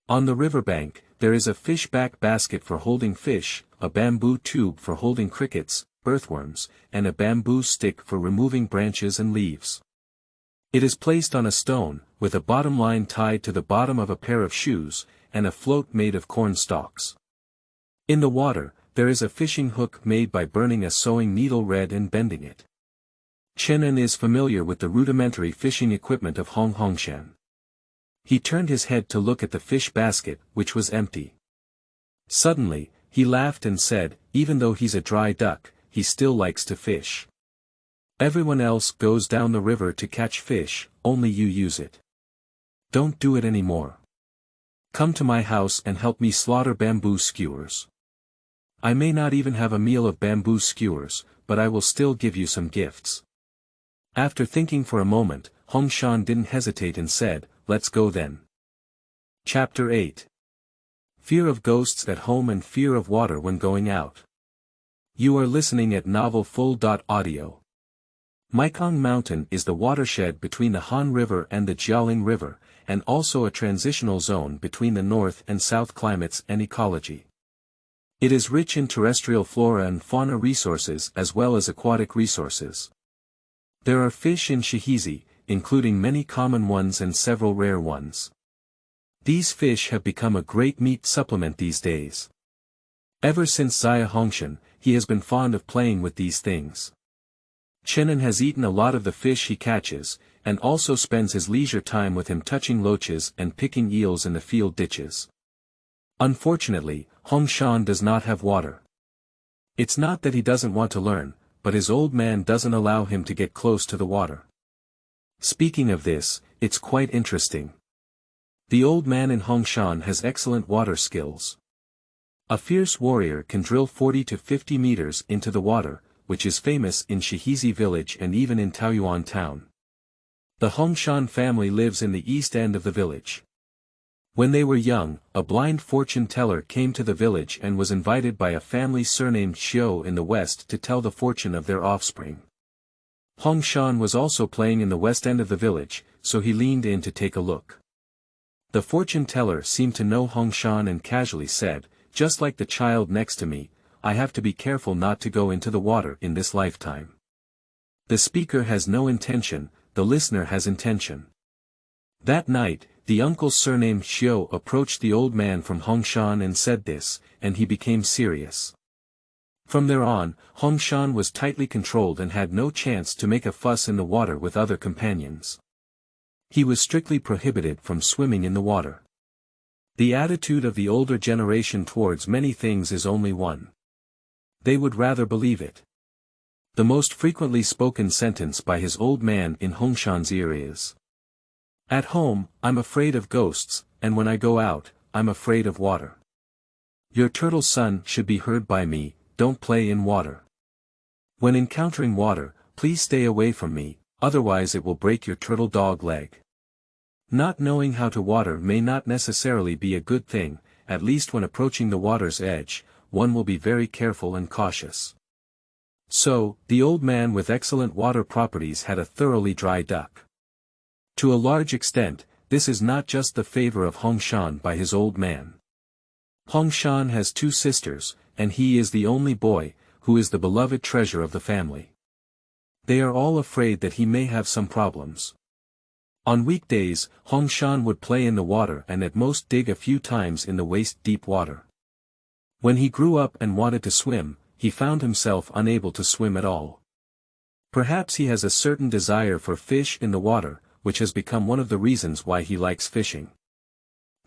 On the riverbank, there is a fish-back basket for holding fish, a bamboo tube for holding crickets, earthworms, and a bamboo stick for removing branches and leaves. It is placed on a stone, with a bottom line tied to the bottom of a pair of shoes, and a float made of corn stalks. In the water, there is a fishing hook made by burning a sewing needle red and bending it. Chen An is familiar with the rudimentary fishing equipment of Hongshan. He turned his head to look at the fish basket, which was empty. Suddenly, he laughed and said, even though he's a dry duck, he still likes to fish. Everyone else goes down the river to catch fish, only you use it. Don't do it anymore. Come to my house and help me slaughter bamboo skewers. I may not even have a meal of bamboo skewers, but I will still give you some gifts. After thinking for a moment, Hongshan didn't hesitate and said, let's go then. Chapter 8. Fear of ghosts at home and fear of water when going out. You are listening at Novel Full.audio. Mekong Mountain is the watershed between the Han River and the Jialing River, and also a transitional zone between the north and south climates and ecology. It is rich in terrestrial flora and fauna resources as well as aquatic resources. There are fish in Shihizi, including many common ones and several rare ones. These fish have become a great meat supplement these days. Ever since Zaya Hongshan, he has been fond of playing with these things. Chen An has eaten a lot of the fish he catches, and also spends his leisure time with him touching loaches and picking eels in the field ditches. Unfortunately, Hongshan does not have water. It's not that he doesn't want to learn, but his old man doesn't allow him to get close to the water. Speaking of this, it's quite interesting. The old man in Hongshan has excellent water skills. A fierce warrior can drill 40 to 50 meters into the water, which is famous in Shihizi village and even in Taoyuan town. The Hongshan family lives in the east end of the village. When they were young, a blind fortune teller came to the village and was invited by a family surnamed Xiu in the west to tell the fortune of their offspring. Hongshan was also playing in the west end of the village, so he leaned in to take a look. The fortune teller seemed to know Hongshan and casually said, just like the child next to me, I have to be careful not to go into the water in this lifetime. The speaker has no intention, the listener has intention. That night, the uncle's surnamed Xiu approached the old man from Hongshan and said this, and he became serious. From there on, Hongshan was tightly controlled and had no chance to make a fuss in the water with other companions. He was strictly prohibited from swimming in the water. The attitude of the older generation towards many things is only one. They would rather believe it. The most frequently spoken sentence by his old man in Hongshan's ear is, at home, I'm afraid of ghosts, and when I go out, I'm afraid of water. Your turtle son should be heard by me, don't play in water. When encountering water, please stay away from me, otherwise it will break your turtle dog leg. Not knowing how to water may not necessarily be a good thing, at least when approaching the water's edge, one will be very careful and cautious. So, the old man with excellent water properties had a thoroughly dry duck. To a large extent, this is not just the favor of Hongshan by his old man. Hongshan has two sisters, and he is the only boy, who is the beloved treasure of the family. They are all afraid that he may have some problems. On weekdays, Hongshan would play in the water and at most dig a few times in the waist-deep water. When he grew up and wanted to swim, he found himself unable to swim at all. Perhaps he has a certain desire for fish in the water, which has become one of the reasons why he likes fishing.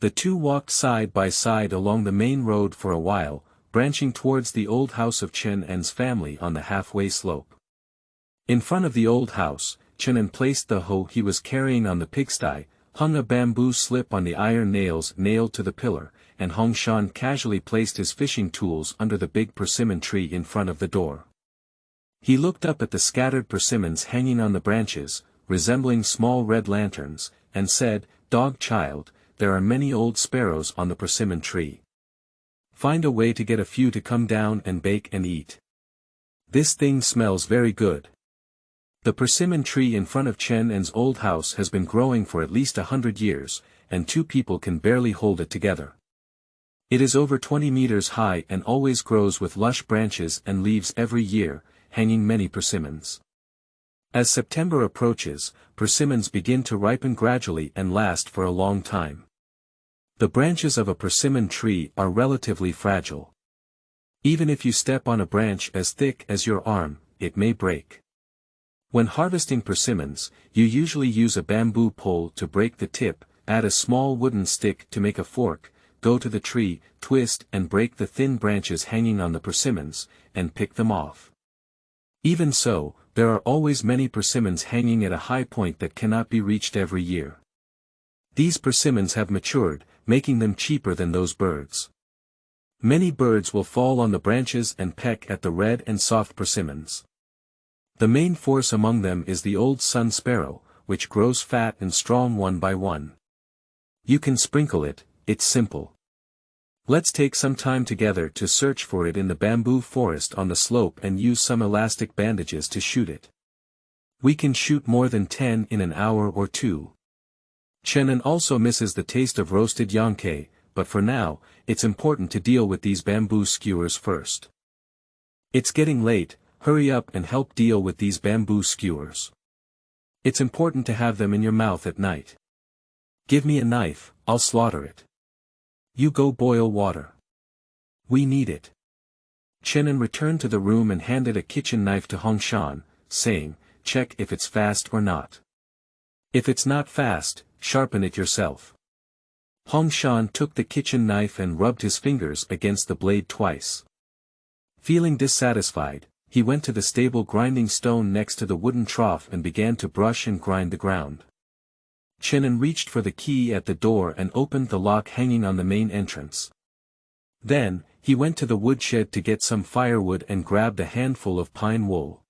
The two walked side by side along the main road for a while, branching towards the old house of Chen An's family on the halfway slope. In front of the old house, Chen An placed the hoe he was carrying on the pigsty, hung a bamboo slip on the iron nails nailed to the pillar, and Hongshan casually placed his fishing tools under the big persimmon tree in front of the door. He looked up at the scattered persimmons hanging on the branches, resembling small red lanterns, and said, "Dog child, there are many old sparrows on the persimmon tree. Find a way to get a few to come down and bake and eat. This thing smells very good." The persimmon tree in front of Chen An's old house has been growing for at least 100 years, and two people can barely hold it together. It is over 20 meters high and always grows with lush branches and leaves every year, hanging many persimmons. As September approaches, persimmons begin to ripen gradually and last for a long time. The branches of a persimmon tree are relatively fragile. Even if you step on a branch as thick as your arm, it may break. When harvesting persimmons, you usually use a bamboo pole to break the tip, add a small wooden stick to make a fork, go to the tree, twist and break the thin branches hanging on the persimmons, and pick them off. Even so, there are always many persimmons hanging at a high point that cannot be reached every year. These persimmons have matured, making them cheaper than those birds. Many birds will fall on the branches and peck at the red and soft persimmons. The main force among them is the old sun sparrow, which grows fat and strong one by one. You can sprinkle it, it's simple. Let's take some time together to search for it in the bamboo forest on the slope and use some elastic bandages to shoot it. We can shoot more than 10 in an hour or two. Chen An also misses the taste of roasted yongcay, but for now, it's important to deal with these bamboo skewers first. It's getting late, hurry up and help deal with these bamboo skewers. It's important to have them in your mouth at night. Give me a knife, I'll slaughter it. You go boil water. We need it. Chen An returned to the room and handed a kitchen knife to Hongshan, saying, check if it's fast or not. If it's not fast, sharpen it yourself. Hongshan took the kitchen knife and rubbed his fingers against the blade twice. Feeling dissatisfied, he went to the stable grinding stone next to the wooden trough and began to brush and grind the ground. Chen An reached for the key at the door and opened the lock hanging on the main entrance. Then, he went to the woodshed to get some firewood and grabbed a handful of pine wool.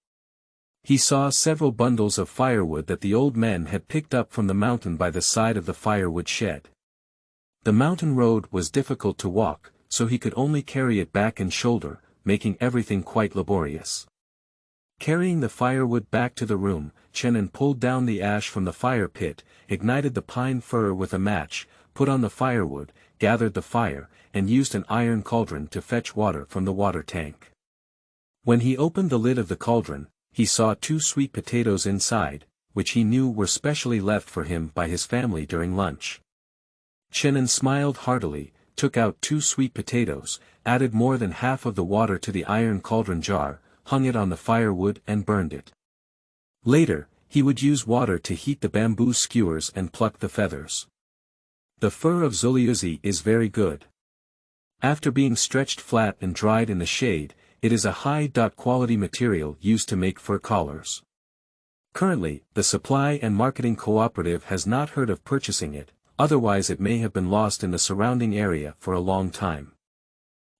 He saw several bundles of firewood that the old men had picked up from the mountain by the side of the firewood shed. The mountain road was difficult to walk, so he could only carry it back and shoulder, making everything quite laborious. Carrying the firewood back to the room, Chen An pulled down the ash from the fire pit, ignited the pine fir with a match, put on the firewood, gathered the fire, and used an iron cauldron to fetch water from the water tank. When he opened the lid of the cauldron, he saw 2 sweet potatoes inside, which he knew were specially left for him by his family during lunch. Chen An smiled heartily, took out 2 sweet potatoes, added more than half of the water to the iron cauldron jar, hung it on the firewood and burned it. Later, he would use water to heat the bamboo skewers and pluck the feathers. The fur of Zuliuzi is very good. After being stretched flat and dried in the shade, it is a high-quality material used to make fur collars. Currently, the Supply and Marketing Cooperative has not heard of purchasing it, otherwise it may have been lost in the surrounding area for a long time.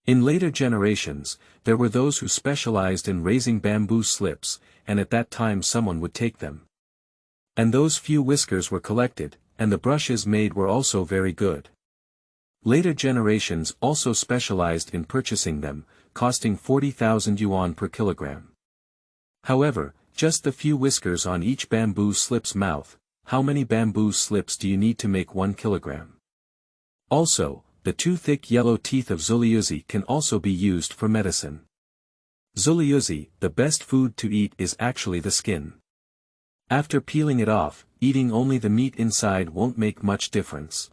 In later generations, there were those who specialized in raising bamboo slips, and at that time someone would take them. And those few whiskers were collected, and the brushes made were also very good. Later generations also specialized in purchasing them, costing 40,000 yuan per kilogram. However, just the few whiskers on each bamboo slip's mouth. How many bamboo slips do you need to make 1 kilogram? Also, the 2 thick yellow teeth of Zuliuzi can also be used for medicine. Zuliuzi, the best food to eat is actually the skin. After peeling it off, eating only the meat inside won't make much difference.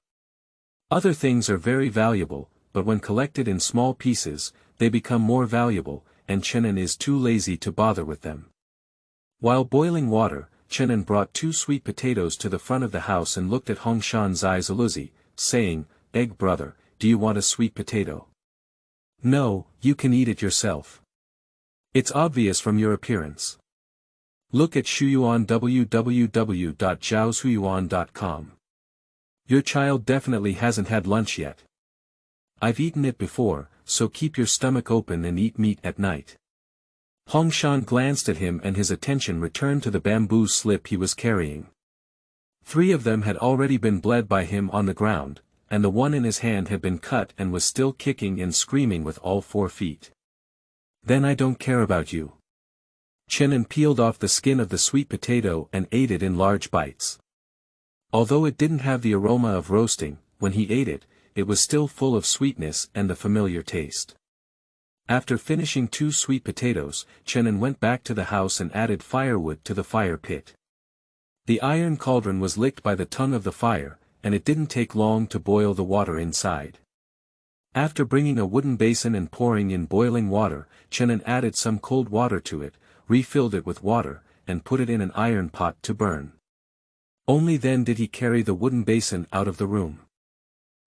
Other things are very valuable, but when collected in small pieces, they become more valuable, and Chen An is too lazy to bother with them. While boiling water, Chen An brought 2 sweet potatoes to the front of the house and looked at Hongshan Zai Zaluzi, saying, "Egg brother, do you want a sweet potato?" "No, you can eat it yourself. It's obvious from your appearance. Look at Shuyuan www.zhaoshuyuan.com. Your child definitely hasn't had lunch yet. I've eaten it before, so keep your stomach open and eat meat at night." Hongshan glanced at him and his attention returned to the bamboo slip he was carrying. 3 of them had already been bled by him on the ground, and the one in his hand had been cut and was still kicking and screaming with all 4 feet. "Then I don't care about you." Chen An peeled off the skin of the sweet potato and ate it in large bites. Although it didn't have the aroma of roasting, when he ate it, it was still full of sweetness and the familiar taste. After finishing 2 sweet potatoes, Chen An went back to the house and added firewood to the fire pit. The iron cauldron was licked by the tongue of the fire, and it didn't take long to boil the water inside. After bringing a wooden basin and pouring in boiling water, Chen An added some cold water to it, refilled it with water, and put it in an iron pot to burn. Only then did he carry the wooden basin out of the room.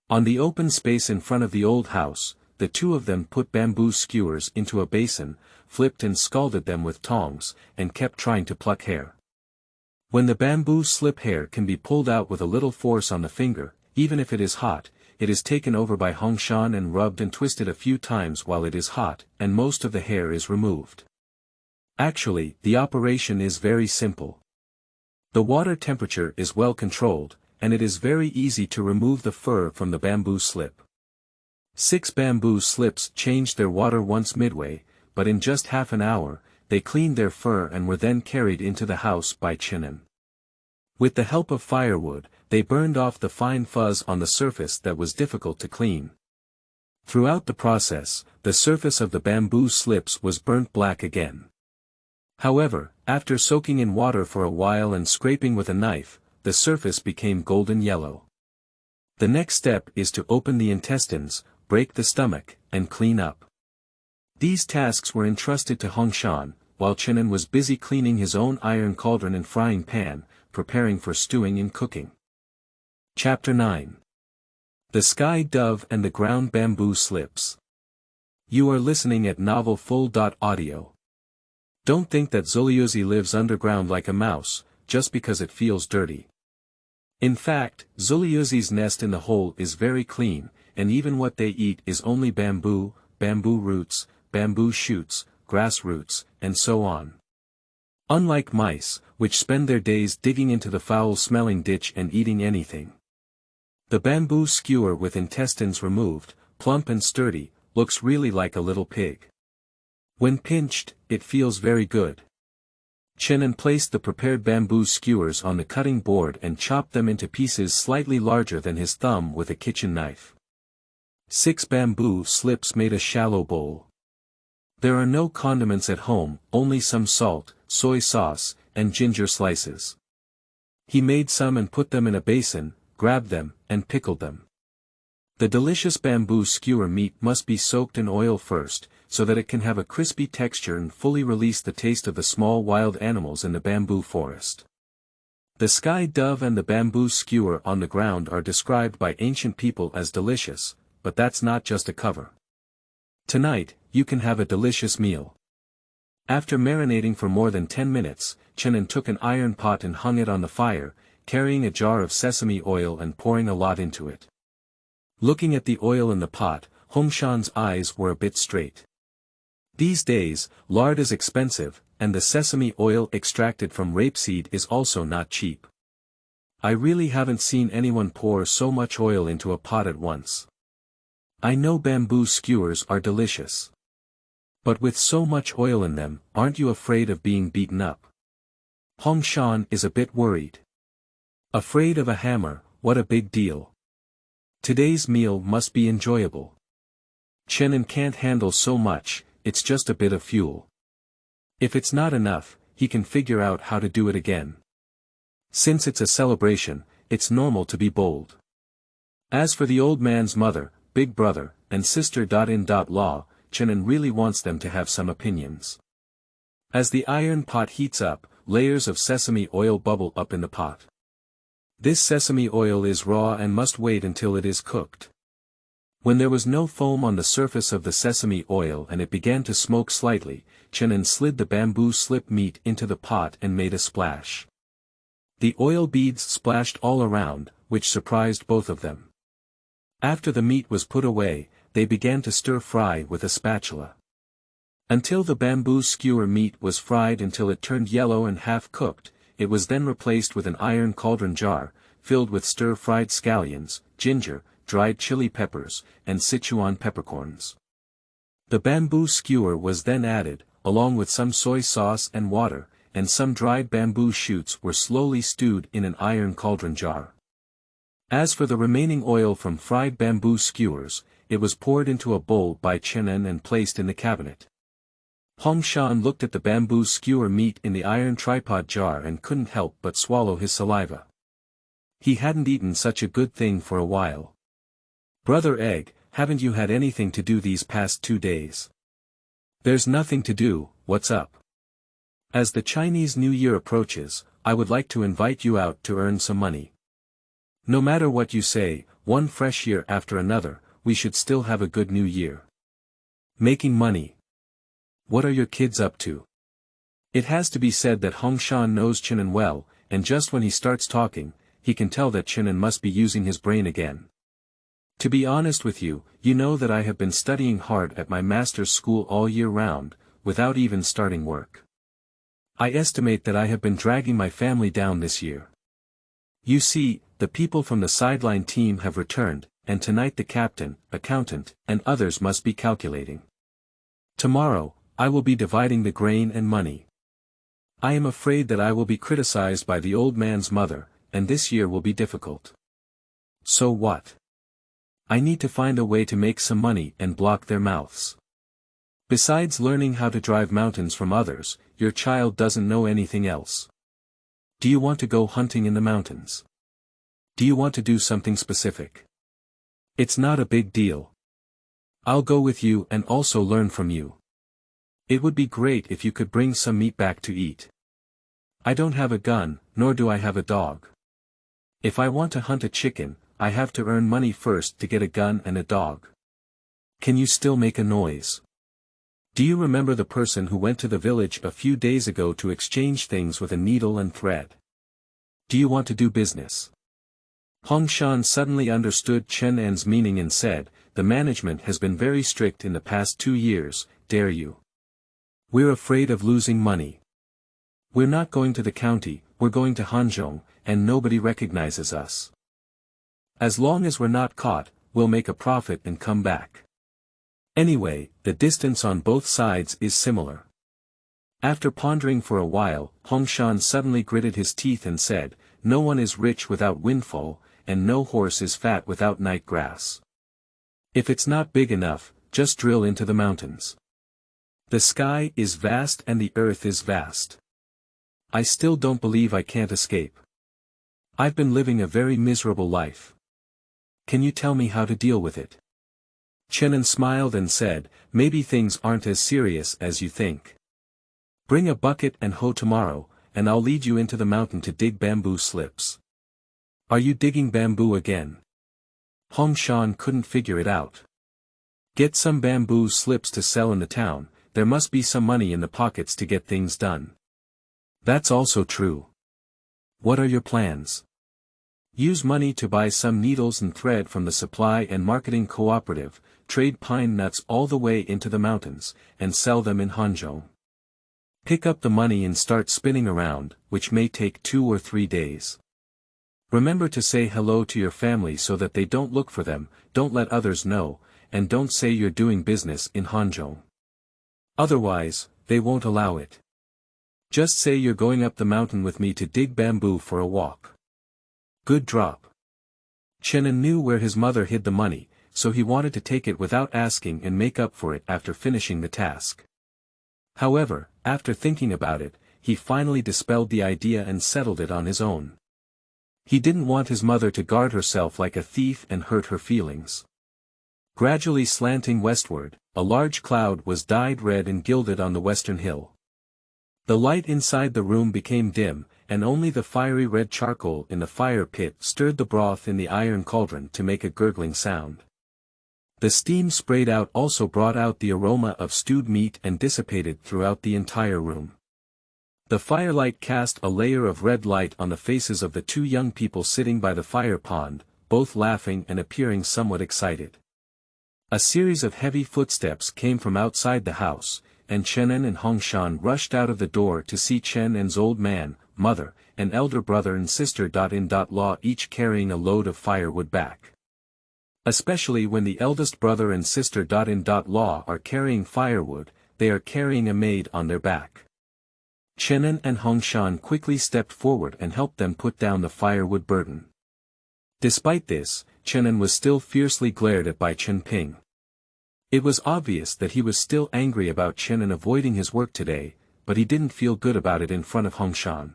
On the open space in front of the old house, the two of them put bamboo skewers into a basin, flipped and scalded them with tongs, and kept trying to pluck hair. When the bamboo slip hair can be pulled out with a little force on the finger, even if it is hot, it is taken over by Hongshan and rubbed and twisted a few times while it is hot, and most of the hair is removed. Actually, the operation is very simple. The water temperature is well controlled, and it is very easy to remove the fur from the bamboo slip. 6 bamboo slips changed their water once midway, but in just half an hour, they cleaned their fur and were then carried into the house by Chen An. With the help of firewood, they burned off the fine fuzz on the surface that was difficult to clean. Throughout the process, the surface of the bamboo slips was burnt black again. However, after soaking in water for a while and scraping with a knife, the surface became golden yellow. The next step is to open the intestines, break the stomach, and clean up. These tasks were entrusted to Hongshan, while Chen An was busy cleaning his own iron cauldron and frying pan, preparing for stewing and cooking. Chapter 9. The Sky Dove and the Ground Bamboo Slips. You are listening at novelfull.audio. Don't think that Zuliuzi lives underground like a mouse, just because it feels dirty. In fact, Zuliuzi's nest in the hole is very clean, and even what they eat is only bamboo, bamboo roots, bamboo shoots, grass roots, and so on. Unlike mice, which spend their days digging into the foul-smelling ditch and eating anything. The bamboo skewer with intestines removed, plump and sturdy, looks really like a little pig. When pinched, it feels very good. Chen An placed the prepared bamboo skewers on the cutting board and chopped them into pieces slightly larger than his thumb with a kitchen knife. 6 bamboo slips made a shallow bowl. There are no condiments at home, only some salt, soy sauce, and ginger slices. He made some and put them in a basin, grabbed them, and pickled them. The delicious bamboo skewer meat must be soaked in oil first, so that it can have a crispy texture and fully release the taste of the small wild animals in the bamboo forest. The sky dove and the bamboo skewer on the ground are described by ancient people as delicious, but that's not just a cover. Tonight, you can have a delicious meal. After marinating for more than 10 minutes, Chen An took an iron pot and hung it on the fire, carrying a jar of sesame oil and pouring a lot into it. Looking at the oil in the pot, Hongshan's eyes were a bit straight. These days, lard is expensive, and the sesame oil extracted from rapeseed is also not cheap. I really haven't seen anyone pour so much oil into a pot at once. I know bamboo skewers are delicious. But with so much oil in them, aren't you afraid of being beaten up? Hongshan is a bit worried. Afraid of a hammer, what a big deal. Today's meal must be enjoyable. Chen An can't handle so much, it's just a bit of fuel. If it's not enough, he can figure out how to do it again. Since it's a celebration, it's normal to be bold. As for the old man's mother, big brother, and sister-in-law, Chen An really wants them to have some opinions. As the iron pot heats up, layers of sesame oil bubble up in the pot. This sesame oil is raw and must wait until it is cooked. When there was no foam on the surface of the sesame oil and it began to smoke slightly, Chen An slid the bamboo slip meat into the pot and made a splash. The oil beads splashed all around, which surprised both of them. After the meat was put away, they began to stir-fry with a spatula. Until the bamboo skewer meat was fried until it turned yellow and half-cooked, it was then replaced with an iron cauldron jar, filled with stir-fried scallions, ginger, dried chili peppers, and Sichuan peppercorns. The bamboo skewer was then added, along with some soy sauce and water, and some dried bamboo shoots were slowly stewed in an iron cauldron jar. As for the remaining oil from fried bamboo skewers, it was poured into a bowl by Chen An and placed in the cabinet. Hong Shan looked at the bamboo skewer meat in the iron tripod jar and couldn't help but swallow his saliva. He hadn't eaten such a good thing for a while. "Brother Egg, haven't you had anything to do these past 2 days?" "There's nothing to do, what's up?" "As the Chinese New Year approaches, I would like to invite you out to earn some money. No matter what you say, one fresh year after another, we should still have a good New Year. Making money. What are your kids up to?" It has to be said that Hong Shan knows Chen An well, and just when he starts talking, he can tell that Chen An must be using his brain again. "To be honest with you, you know that I have been studying hard at my master's school all year round, without even starting work. I estimate that I have been dragging my family down this year. You see, the people from the sideline team have returned, and tonight the captain, accountant, and others must be calculating. Tomorrow, I will be dividing the grain and money. I am afraid that I will be criticized by the old man's mother, and this year will be difficult. So what? I need to find a way to make some money and block their mouths. Besides learning how to drive mountains from others, your child doesn't know anything else. Do you want to go hunting in the mountains? Do you want to do something specific? It's not a big deal. I'll go with you and also learn from you. It would be great if you could bring some meat back to eat. I don't have a gun, nor do I have a dog. If I want to hunt a chicken, I have to earn money first to get a gun and a dog. Can you still make a noise? Do you remember the person who went to the village a few days ago to exchange things with a needle and thread? Do you want to do business?" Hong Shan suddenly understood Chen An's meaning and said, "The management has been very strict in the past 2 years, dare you? We're afraid of losing money. We're not going to the county, we're going to Hanzhong, and nobody recognizes us. As long as we're not caught, we'll make a profit and come back. Anyway, the distance on both sides is similar." After pondering for a while, Hong Shan suddenly gritted his teeth and said, "No one is rich without windfall, and no horse is fat without night grass. If it's not big enough, just drill into the mountains. The sky is vast and the earth is vast. I still don't believe I can't escape. I've been living a very miserable life. Can you tell me how to deal with it?" Chen An smiled and said, "Maybe things aren't as serious as you think. Bring a bucket and hoe tomorrow, and I'll lead you into the mountain to dig bamboo slips." "Are you digging bamboo again?" Hong Shan couldn't figure it out. "Get some bamboo slips to sell in the town, there must be some money in the pockets to get things done." "That's also true. What are your plans?" "Use money to buy some needles and thread from the supply and marketing cooperative, trade pine nuts all the way into the mountains, and sell them in Hanzhong. Pick up the money and start spinning around, which may take 2 or 3 days. Remember to say hello to your family so that they don't look for them, don't let others know, and don't say you're doing business in Hanzhong. Otherwise, they won't allow it. Just say you're going up the mountain with me to dig bamboo for a walk. Good drop." Chen An knew where his mother hid the money, so he wanted to take it without asking and make up for it after finishing the task. However, after thinking about it, he finally dispelled the idea and settled it on his own. He didn't want his mother to guard herself like a thief and hurt her feelings. Gradually slanting westward, a large cloud was dyed red and gilded on the western hill. The light inside the room became dim, and only the fiery red charcoal in the fire pit stirred the broth in the iron cauldron to make a gurgling sound. The steam sprayed out also brought out the aroma of stewed meat and dissipated throughout the entire room. The firelight cast a layer of red light on the faces of the 2 young people sitting by the fire pond, both laughing and appearing somewhat excited. A series of heavy footsteps came from outside the house, and Chen An and Hong Shan rushed out of the door to see Chen An's old man, mother, and elder brother and sister.In-law each carrying a load of firewood back. Especially when the eldest brother and sister.In-law are carrying firewood, they are carrying a maid on their back. Chen An and Hong Shan quickly stepped forward and helped them put down the firewood burden. Despite this, Chen An was still fiercely glared at by Chen Ping. It was obvious that he was still angry about Chen An avoiding his work today, but he didn't feel good about it in front of Hongshan.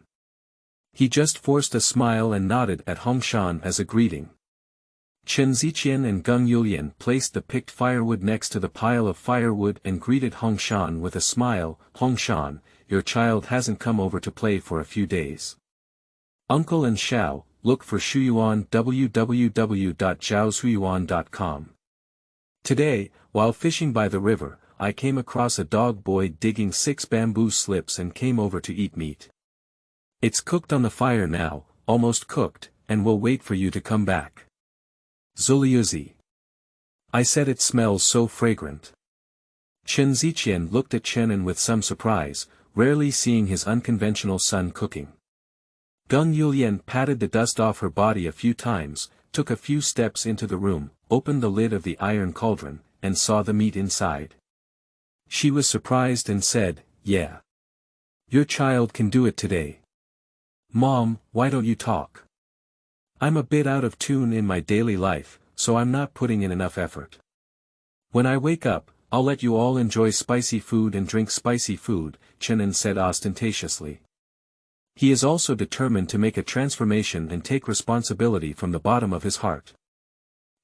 He just forced a smile and nodded at Hongshan as a greeting. Chen Ziqian and Gung Yulian placed the picked firewood next to the pile of firewood and greeted Hongshan with a smile. "Hongshan, your child hasn't come over to play for a few days. Uncle and Xiao, look for Shuyuan www.zhaoshuyuan.com. Today, while fishing by the river, I came across a dog boy digging 6 bamboo slips and came over to eat meat. It's cooked on the fire now, almost cooked, and we'll wait for you to come back. Zuliuzi. I said it smells so fragrant." Chen Ziqian looked at Chen An with some surprise, rarely seeing his unconventional son cooking. Gung Yulian patted the dust off her body a few times, took a few steps into the room, opened the lid of the iron cauldron, and saw the meat inside. She was surprised and said, "Yeah. Your child can do it today. Mom, why don't you talk? I'm a bit out of tune in my daily life, so I'm not putting in enough effort. When I wake up, I'll let you all enjoy spicy food and drink spicy food," Chen An said ostentatiously. He is also determined to make a transformation and take responsibility from the bottom of his heart.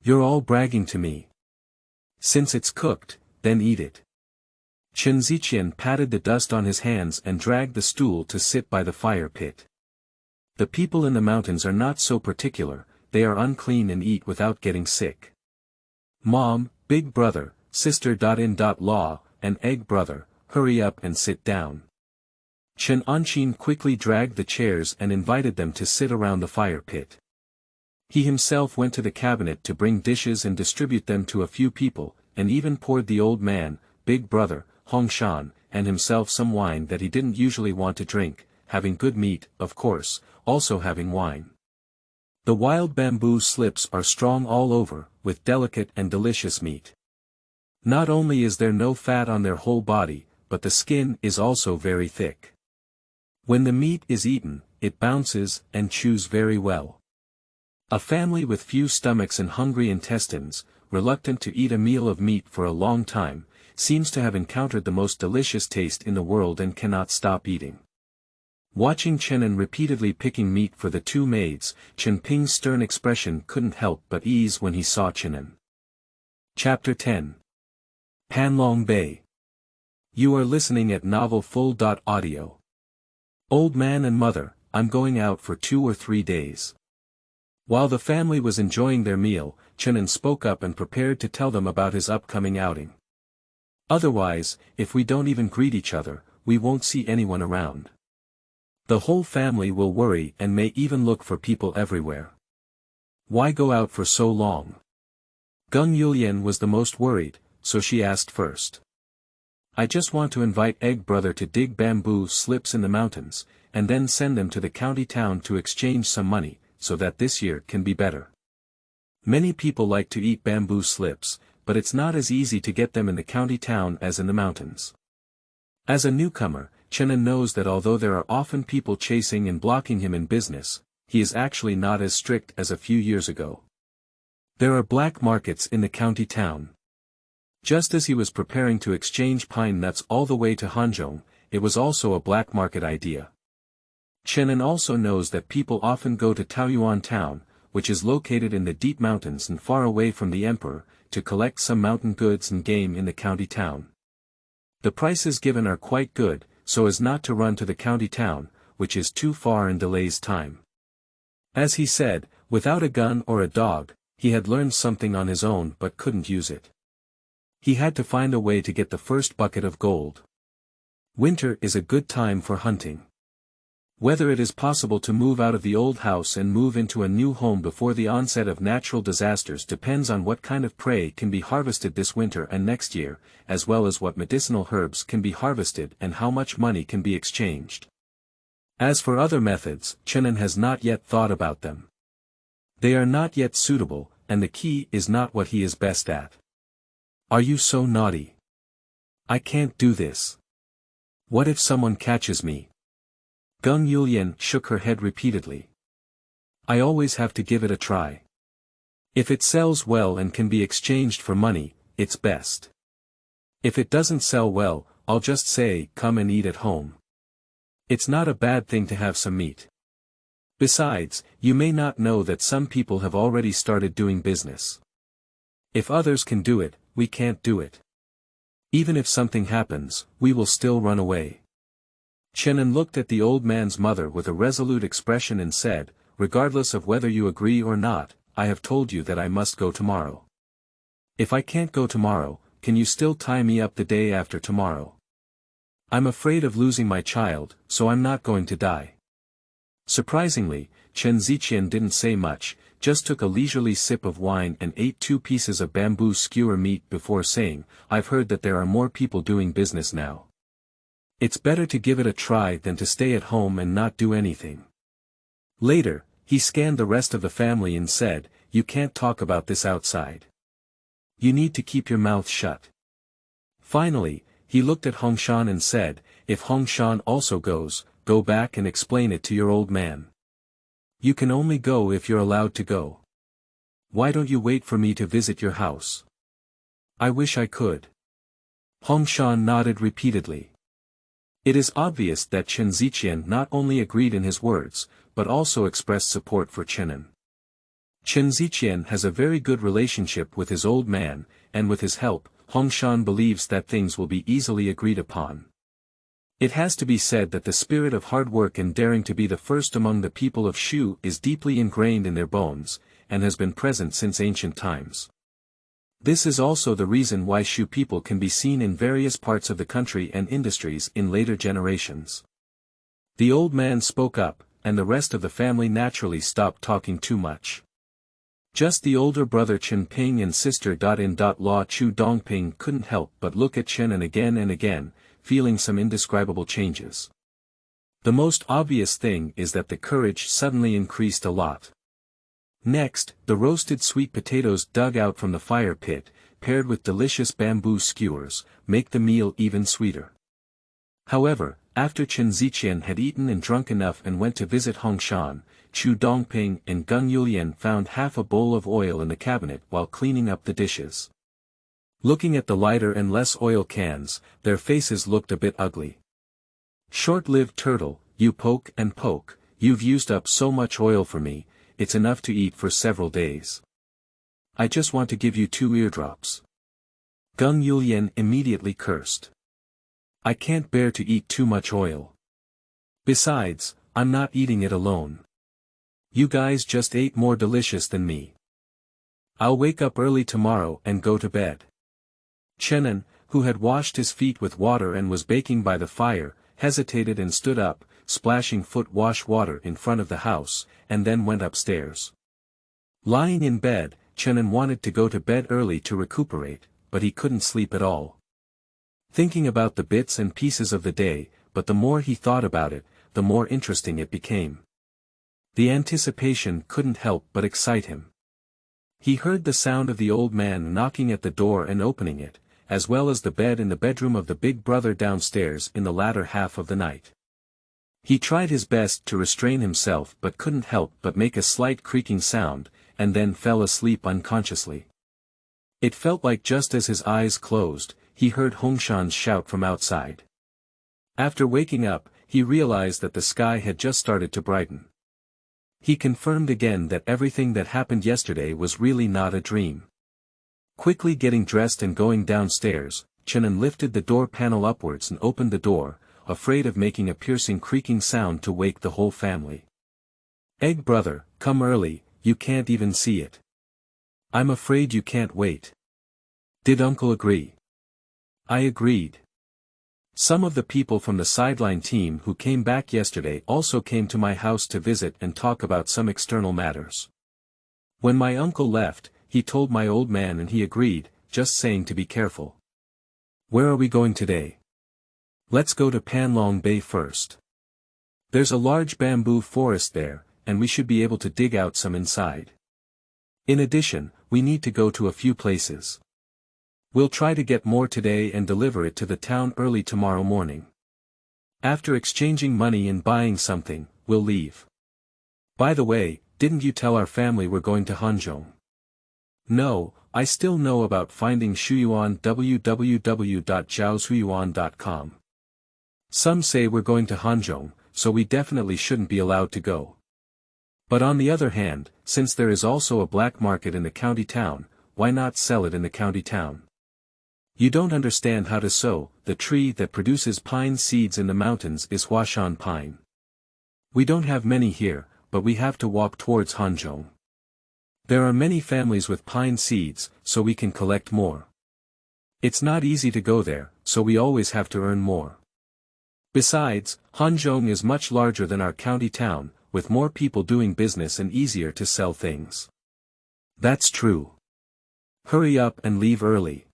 "You're all bragging to me. Since it's cooked, then eat it." Chen Ziqian patted the dust on his hands and dragged the stool to sit by the fire pit. The people in the mountains are not so particular, they are unclean and eat without getting sick. "Mom, big brother, sister.in.law, and egg brother, hurry up and sit down." Chen Anqin quickly dragged the chairs and invited them to sit around the fire pit. He himself went to the cabinet to bring dishes and distribute them to a few people, and even poured the old man, big brother, Hongshan, and himself some wine that he didn't usually want to drink, having good meat, of course, also having wine. The wild bamboo slips are strong all over, with delicate and delicious meat. Not only is there no fat on their whole body, but the skin is also very thick. When the meat is eaten, it bounces and chews very well. A family with few stomachs and hungry intestines, reluctant to eat a meal of meat for a long time, seems to have encountered the most delicious taste in the world and cannot stop eating. Watching Chen An repeatedly picking meat for the 2 maids, Chen Ping's stern expression couldn't help but ease when he saw Chen An. Chapter 10. Panlong Bay. You are listening at Novel Full.audio. Old man and mother, I'm going out for 2 or 3 days. While the family was enjoying their meal, Chen An spoke up and prepared to tell them about his upcoming outing. Otherwise, if we don't even greet each other, we won't see anyone around. The whole family will worry and may even look for people everywhere. Why go out for so long? Gung Yulian was the most worried, so she asked first. I just want to invite Egg Brother to dig bamboo slips in the mountains, and then send them to the county town to exchange some money, so that this year can be better. Many people like to eat bamboo slips, but it's not as easy to get them in the county town as in the mountains. As a newcomer, Chen An knows that although there are often people chasing and blocking him in business, he is actually not as strict as a few years ago. There are black markets in the county town. Just as he was preparing to exchange pine nuts all the way to Hanzhong, it was also a black market idea. Chen An also knows that people often go to Taoyuan town, which is located in the deep mountains and far away from the emperor, to collect some mountain goods and game in the county town. The prices given are quite good, so as not to run to the county town, which is too far and delays time. As he said, without a gun or a dog, he had learned something on his own but couldn't use it. He had to find a way to get the first bucket of gold. Winter is a good time for hunting. Whether it is possible to move out of the old house and move into a new home before the onset of natural disasters depends on what kind of prey can be harvested this winter and next year, as well as what medicinal herbs can be harvested and how much money can be exchanged. As for other methods, Chen An has not yet thought about them. They are not yet suitable, and the key is not what he is best at. Are you so naughty? I can't do this. What if someone catches me? Gung Yulian shook her head repeatedly. I always have to give it a try. If it sells well and can be exchanged for money, it's best. If it doesn't sell well, I'll just say, come and eat at home. It's not a bad thing to have some meat. Besides, you may not know that some people have already started doing business. If others can do it, we can't do it. Even if something happens, we will still run away. Chen An looked at the old man's mother with a resolute expression and said, regardless of whether you agree or not, I have told you that I must go tomorrow. If I can't go tomorrow, can you still tie me up the day after tomorrow? I'm afraid of losing my child, so I'm not going to die. Surprisingly, Chen Ziqian didn't say much, just took a leisurely sip of wine and ate 2 pieces of bamboo skewer meat before saying, I've heard that there are more people doing business now. It's better to give it a try than to stay at home and not do anything. Later, he scanned the rest of the family and said, you can't talk about this outside. You need to keep your mouth shut. Finally, he looked at Hongshan and said, if Hongshan also goes, go back and explain it to your old man. You can only go if you're allowed to go. Why don't you wait for me to visit your house? I wish I could. Hongshan nodded repeatedly. It is obvious that Chen Ziqian not only agreed in his words, but also expressed support for Chen An. Chen Ziqian has a very good relationship with his old man, and with his help, Hongshan believes that things will be easily agreed upon. It has to be said that the spirit of hard work and daring to be the first among the people of Shu is deeply ingrained in their bones, and has been present since ancient times. This is also the reason why Shu people can be seen in various parts of the country and industries in later generations. The old man spoke up, and the rest of the family naturally stopped talking too much. Just the older brother Chen Ping and sister In-law Chu Dongping couldn't help but look at Chen An again and again, feeling some indescribable changes. The most obvious thing is that the courage suddenly increased a lot. Next, the roasted sweet potatoes dug out from the fire pit, paired with delicious bamboo skewers, make the meal even sweeter. However, after Chen Ziqian had eaten and drunk enough and went to visit Hongshan, Chu Dongping and Gung Yulian found half a bowl of oil in the cabinet while cleaning up the dishes. Looking at the lighter and less oil cans, their faces looked a bit ugly. Short-lived turtle, you poke and poke, you've used up so much oil for me, it's enough to eat for several days. I just want to give you 2 eardrops. Gung Yulian immediately cursed. I can't bear to eat too much oil. Besides, I'm not eating it alone. You guys just ate more delicious than me. I'll wake up early tomorrow and go to bed. Chen An, who had washed his feet with water and was baking by the fire, hesitated and stood up, splashing foot wash water in front of the house, and then went upstairs. Lying in bed, Chen An wanted to go to bed early to recuperate, but he couldn't sleep at all. Thinking about the bits and pieces of the day, but the more he thought about it, the more interesting it became. The anticipation couldn't help but excite him. He heard the sound of the old man knocking at the door and opening it, as well as the bed in the bedroom of the big brother downstairs in the latter half of the night. He tried his best to restrain himself but couldn't help but make a slight creaking sound, and then fell asleep unconsciously. It felt like just as his eyes closed, he heard Hongshan's shout from outside. After waking up, he realized that the sky had just started to brighten. He confirmed again that everything that happened yesterday was really not a dream. Quickly getting dressed and going downstairs, Chen An lifted the door panel upwards and opened the door, afraid of making a piercing creaking sound to wake the whole family. Egg brother, come early, you can't even see it. I'm afraid you can't wait. Did uncle agree? I agreed. Some of the people from the sideline team who came back yesterday also came to my house to visit and talk about some external matters. When my uncle left, he told my old man and he agreed, just saying to be careful. Where are we going today? Let's go to Panlong Bay first. There's a large bamboo forest there, and we should be able to dig out some inside. In addition, we need to go to a few places. We'll try to get more today and deliver it to the town early tomorrow morning. After exchanging money and buying something, we'll leave. By the way, didn't you tell our family we're going to Hanzhong? No, I still know about finding Shuyuan www.jiaoshuyuan.com. Some say we're going to Hanzhong, so we definitely shouldn't be allowed to go. But on the other hand, since there is also a black market in the county town, why not sell it in the county town? You don't understand how to sow. The tree that produces pine seeds in the mountains is Huashan pine. We don't have many here, but we have to walk towards Hanzhong. There are many families with pine seeds, so we can collect more. It's not easy to go there, so we always have to earn more. Besides, Hanzhong is much larger than our county town, with more people doing business and easier to sell things. That's true. Hurry up and leave early.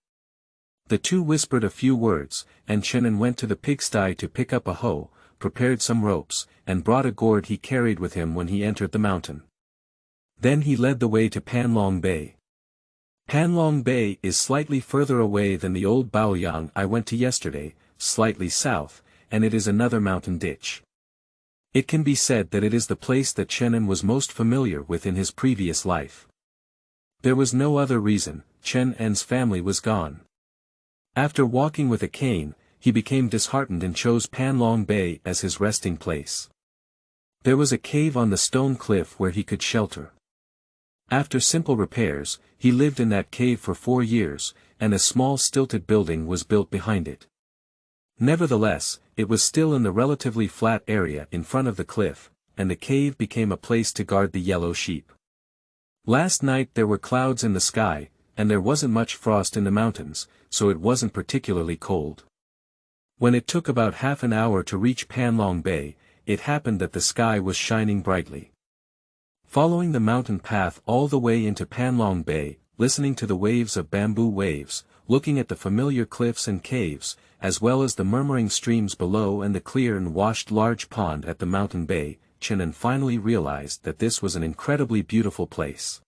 The two whispered a few words, and Chen An went to the pigsty to pick up a hoe, prepared some ropes, and brought a gourd he carried with him when he entered the mountain. Then he led the way to Panlong Bay. Panlong Bay is slightly further away than the old Baoyang I went to yesterday, slightly south, and it is another mountain ditch. It can be said that it is the place that Chen An was most familiar with in his previous life. There was no other reason. Chen An's family was gone. After walking with a cane, he became disheartened and chose Panlong Bay as his resting place. There was a cave on the stone cliff where he could shelter. After simple repairs, he lived in that cave for 4 years, and a small stilted building was built behind it. Nevertheless, it was still in the relatively flat area in front of the cliff, and the cave became a place to guard the yellow sheep. Last night there were clouds in the sky, and there wasn't much frost in the mountains, so it wasn't particularly cold. When it took about half an hour to reach Panlong Bay, it happened that the sky was shining brightly. Following the mountain path all the way into Panlong Bay, listening to the waves of bamboo waves, looking at the familiar cliffs and caves, as well as the murmuring streams below and the clear and washed large pond at the mountain bay, Chen An finally realized that this was an incredibly beautiful place.